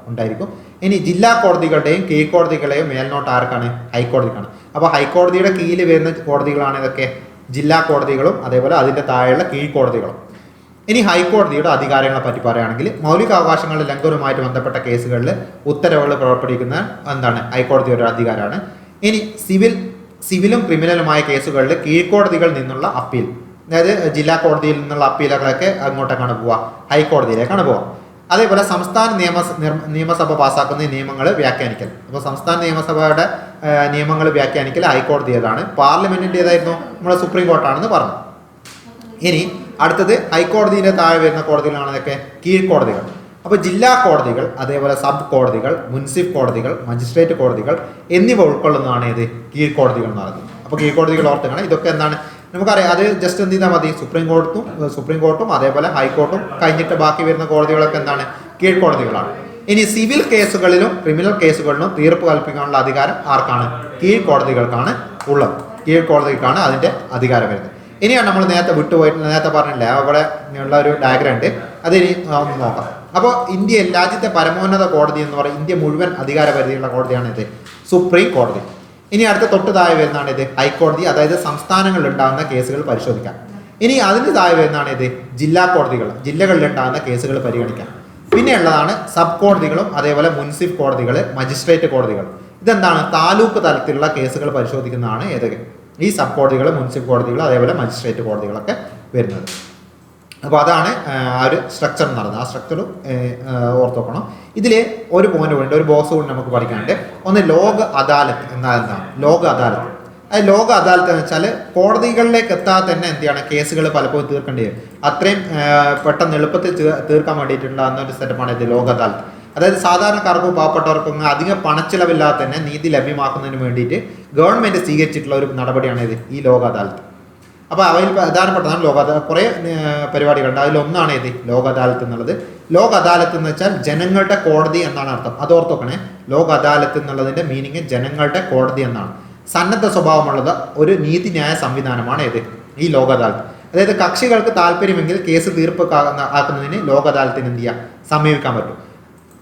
ഉണ്ടായിരിക്കും. ഇനി ജില്ലാ കോടതികളുടെയും കീഴ്ക്കോടതികളുടെയും മേൽനോട്ട് ആർക്കാണ്? ഹൈക്കോടതിക്കാണ്. അപ്പോൾ ഹൈക്കോടതിയുടെ കീഴിൽ വരുന്ന കോടതികളാണ് ഇതൊക്കെ ജില്ലാ കോടതികളും അതേപോലെ അതിൻ്റെ താഴെയുള്ള കീഴ്ക്കോടതികളും. ഇനി ഹൈക്കോടതിയുടെ അധികാരങ്ങളെ പറ്റി പറയുകയാണെങ്കിൽ മൗലികാവകാശങ്ങളുടെ ലംഘനവുമായിട്ട് ബന്ധപ്പെട്ട കേസുകളിൽ ഉത്തരവുകൾ പുറപ്പെടുവിക്കുന്ന എന്താണ്? ഹൈക്കോടതിയുടെ അധികാരമാണ്. ഇനി സിവിലും ക്രിമിനലുമായ കേസുകളിൽ കീഴ്ക്കോടതികളിൽ നിന്നുള്ള അപ്പീൽ, അതായത് ജില്ലാ കോടതിയിൽ നിന്നുള്ള അപ്പീലുകളൊക്കെ അങ്ങോട്ടേക്കാണ് പോവുക? ഹൈക്കോടതിയിലേക്കാണ് പോവുക. അതേപോലെ സംസ്ഥാന നിയമസഭ പാസ്സാക്കുന്ന നിയമങ്ങൾ വ്യാഖ്യാനിക്കൽ. അപ്പോൾ സംസ്ഥാന നിയമസഭയുടെ നിയമങ്ങൾ വ്യാഖ്യാനിക്കൽ ഹൈക്കോടതിയുടേതാണ്. പാർലമെന്റിൻ്റെതായിരുന്നു നമ്മുടെ സുപ്രീം കോർട്ടാണെന്ന് പറഞ്ഞു. ഇനി അടുത്തത് ഹൈക്കോടതിയുടെ താഴെ വരുന്ന കോടതികളാണ് ഇതൊക്കെ കീഴ്ക്കോടതികൾ. അപ്പോൾ ജില്ലാ കോടതികൾ അതേപോലെ സബ് കോടതികൾ, മുനിസിപ്പൽ കോടതികൾ, മജിസ്ട്രേറ്റ് കോടതികൾ എന്നിവ ഉൾക്കൊള്ളുന്നതാണ് ഇത് കീഴ്ക്കോടതികൾ എന്ന് പറയുന്നത്. അപ്പോൾ കീഴ്ക്കോടതികൾ ഓർത്തുകയാണ്. ഇതൊക്കെ എന്താണ് നമുക്കറിയാം. അത് ജസ്റ്റ് എന്ത് ചെയ്താൽ മതി? സുപ്രീം കോർട്ടും അതേപോലെ ഹൈക്കോർട്ടും കഴിഞ്ഞിട്ട് ബാക്കി വരുന്ന കോടതികളൊക്കെ എന്താണ്? കീഴ്ക്കോടതികളാണ്. ഇനി സിവിൽ കേസുകളിലും ക്രിമിനൽ കേസുകളിലും തീർപ്പ് കൽപ്പിക്കാനുള്ള അധികാരം ആർക്കാണ്? കീഴ്ക്കോടതികൾക്കാണ് ഉള്ളത്. കീഴ്ക്കോടതിക്കാണ് അതിൻ്റെ അധികാരം വരുന്നത്. ഇനിയാണ് നമ്മൾ നേരത്തെ പറഞ്ഞില്ല, അവിടെ ഉള്ള ഒരു ഡയഗ്രാം ഉണ്ട്, അതിനി ഒന്ന് നോക്കാം. അപ്പോൾ രാജ്യത്തെ പരമോന്നത കോടതി എന്ന് പറയുന്നത് ഇന്ത്യ മുഴുവൻ അധികാര പരിധിയുള്ള കോടതിയാണ് ഇത് സുപ്രീം കോടതി. ഇനി അടുത്ത തൊട്ട് താഴെ വരുന്നതാണ് ഇത് ഹൈക്കോടതി, അതായത് സംസ്ഥാനങ്ങളിൽ ഉണ്ടാകുന്ന കേസുകൾ പരിശോധിക്കാം. ഇനി അതിന് താഴെ വരുന്നതാണ് ഇത് ജില്ലാ കോടതികൾ, ജില്ലകളിൽ ഉണ്ടാകുന്ന കേസുകൾ പരിഗണിക്കാം. പിന്നെ ഉള്ളതാണ് സബ് കോടതികളും അതേപോലെ മുനിസിപ്പൽ കോടതികൾ, മജിസ്ട്രേറ്റ് കോടതികൾ. ഇതെന്താണ്? താലൂക്ക് തലത്തിലുള്ള കേസുകൾ പരിശോധിക്കുന്നതാണ് ഏതൊക്കെ? ഈ സബ് കോടതികൾ, മുനിസിപ്പൽ കോടതികൾ അതേപോലെ മജിസ്ട്രേറ്റ് കോടതികളൊക്കെ വരുന്നത്. അപ്പോൾ അതാണ് ആ ഒരു സ്ട്രക്ചർ എന്ന് പറയുന്നത്. ആ സ്ട്രക്ചർ ഓർത്ത് നോക്കണം. ഇതിൽ ഒരു പോയിന്റ് കൊണ്ട് ഒരു ബോക്സ് കൊണ്ട് നമുക്ക് പഠിക്കാനുണ്ട്. ഒന്ന് ലോക അദാലത്ത് എന്താണ്? ലോക അദാലത്ത്. അത് ലോക അദാലത്ത് എന്ന് വെച്ചാൽ കോടതികളിലേക്ക് എത്താതെ തന്നെ എന്താണ് കേസുകൾ പലപ്പോഴും തീർക്കേണ്ടി വരും. അത്രയും പെട്ടെന്ന് എളുപ്പത്തിൽ തീർക്കാൻ വേണ്ടിയിട്ടുണ്ടാകുന്ന ഒരു സെറ്റപ്പാണ് ഇത് ലോക അദാലത്ത്. അതായത് സാധാരണക്കാർക്കും പാവപ്പെട്ടവർക്കും അധികം പണച്ചിലവില്ലാതെ തന്നെ നീതി ലഭ്യമാക്കുന്നതിന് വേണ്ടിയിട്ട് ഗവൺമെൻറ് സ്വീകരിച്ചിട്ടുള്ള ഒരു നടപടിയാണ് ഇത് ഈ ലോക അദാലത്ത്. അപ്പോൾ അവയിൽ പ്രധാനപ്പെട്ടതാണ് ലോക അദാലത്ത്. കുറേ പരിപാടികളുണ്ട്. അതിലൊന്നാണ് ഇത് ലോക അദാലത്ത് എന്നുള്ളത്. ലോക അദാലത്ത് എന്ന് വെച്ചാൽ ജനങ്ങളുടെ കോടതി എന്നാണ് അർത്ഥം. അത് ഓർത്തോക്കണേ. ലോക അദാലത്ത് എന്നുള്ളതിൻ്റെ മീനിങ് ജനങ്ങളുടെ കോടതി എന്നാണ്. സന്നദ്ധ സ്വഭാവമുള്ളത് ഒരു നീതിന്യായ സംവിധാനമാണ് ഇത് ഈ ലോക അദാലത്ത്. അതായത് കക്ഷികൾക്ക് താല്പര്യമെങ്കിൽ കേസ് തീർപ്പ് ആക്കുന്നതിന് ലോക അദാലത്തിന് എന്ത് ചെയ്യാം? സമീപിക്കാൻ പറ്റും.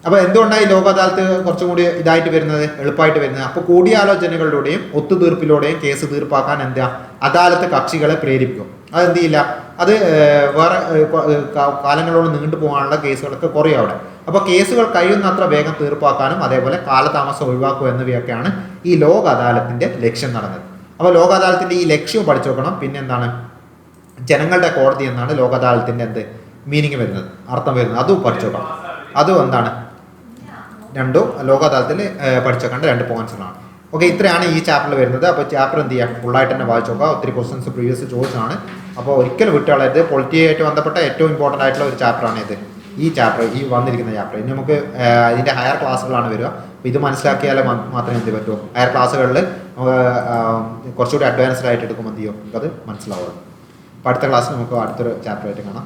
അപ്പോൾ എന്തുകൊണ്ടാണ് ഈ ലോക അദാലത്ത് കുറച്ചും കൂടി ഇതായിട്ട് വരുന്നത്, എളുപ്പമായിട്ട് വരുന്നത്? അപ്പോൾ കൂടിയാലോചനകളിലൂടെയും ഒത്തുതീർപ്പിലൂടെയും കേസ് തീർപ്പാക്കാൻ എന്താ അദാലത്ത് കക്ഷികളെ പ്രേരിപ്പിക്കും. അതെന്ത് ചെയ്യില്ല, അത് വേറെ കാലങ്ങളോട് നീണ്ടു പോകാനുള്ള കേസുകളൊക്കെ കുറയും അവിടെ. അപ്പോൾ കേസുകൾ കഴിയുന്നത്ര വേഗം തീർപ്പാക്കാനും അതേപോലെ കാലതാമസം ഒഴിവാക്കുക എന്നിവയൊക്കെയാണ് ഈ ലോക അദാലത്തിൻ്റെ ലക്ഷ്യം നടന്നത്. അപ്പോൾ ലോക അദാലത്തിൻ്റെ ഈ ലക്ഷ്യവും പഠിച്ചു നോക്കണം. പിന്നെ എന്താണ് ജനങ്ങളുടെ കോടതി എന്നാണ് ലോക അദാലത്തിൻ്റെ മീനിങ് വരുന്നത്, അർത്ഥം വരുന്നത്, അതും പഠിച്ചു നോക്കണം. അതും എന്താണ് രണ്ടും ലോക അദാലത്തിൽ പഠിച്ചേക്കേണ്ട രണ്ട് പോയിന്റ്സുകളാണ്. ഓക്കെ, ഇത്രയാണ് ഈ ചാപ്റ്ററിൽ വരുന്നത്. അപ്പോൾ ചാപ്റ്റർ എന്ത് ചെയ്യാം? ഫുള്ളായിട്ട് തന്നെ വായിച്ചു നോക്കുക. ഒത്തിരി ക്വസ്റ്റ്യൻസ് പ്രീവിയസ് ചോദിച്ചതാണ്. അപ്പോൾ ഒരിക്കലും വിട്ടുകളയരുത്. പൊളിറ്റിയായിട്ട് ബന്ധപ്പെട്ട ഏറ്റവും ഇമ്പോർട്ടൻ്റ് ആയിട്ടുള്ള ഒരു ചാപ്റ്ററാണ് ഇത്. ഈ ചാപ്റ്റർ, ഈ വന്നിരിക്കുന്ന ചാപ്റ്റർ. ഇനി നമുക്ക് ഇതിൻ്റെ ഹയർ ക്ലാസ്സുകളാണ് വരിക. അപ്പോൾ ഇത് മനസ്സിലാക്കിയാൽ മാത്രമേ എന്ത് പറ്റുമോ? ഹയർ ക്ലാസ്സുകളിൽ കുറച്ചുകൂടി അഡ്വാൻസ്ഡ് ആയിട്ട് എടുക്കുമ്പോൾ എന്ത് ചെയ്യും? നമുക്കത് മനസ്സിലാവുള്ളൂ. അപ്പോൾ അടുത്ത ക്ലാസ്സിൽ നമുക്ക് അടുത്തൊരു ചാപ്റ്ററായിട്ട് കാണാം.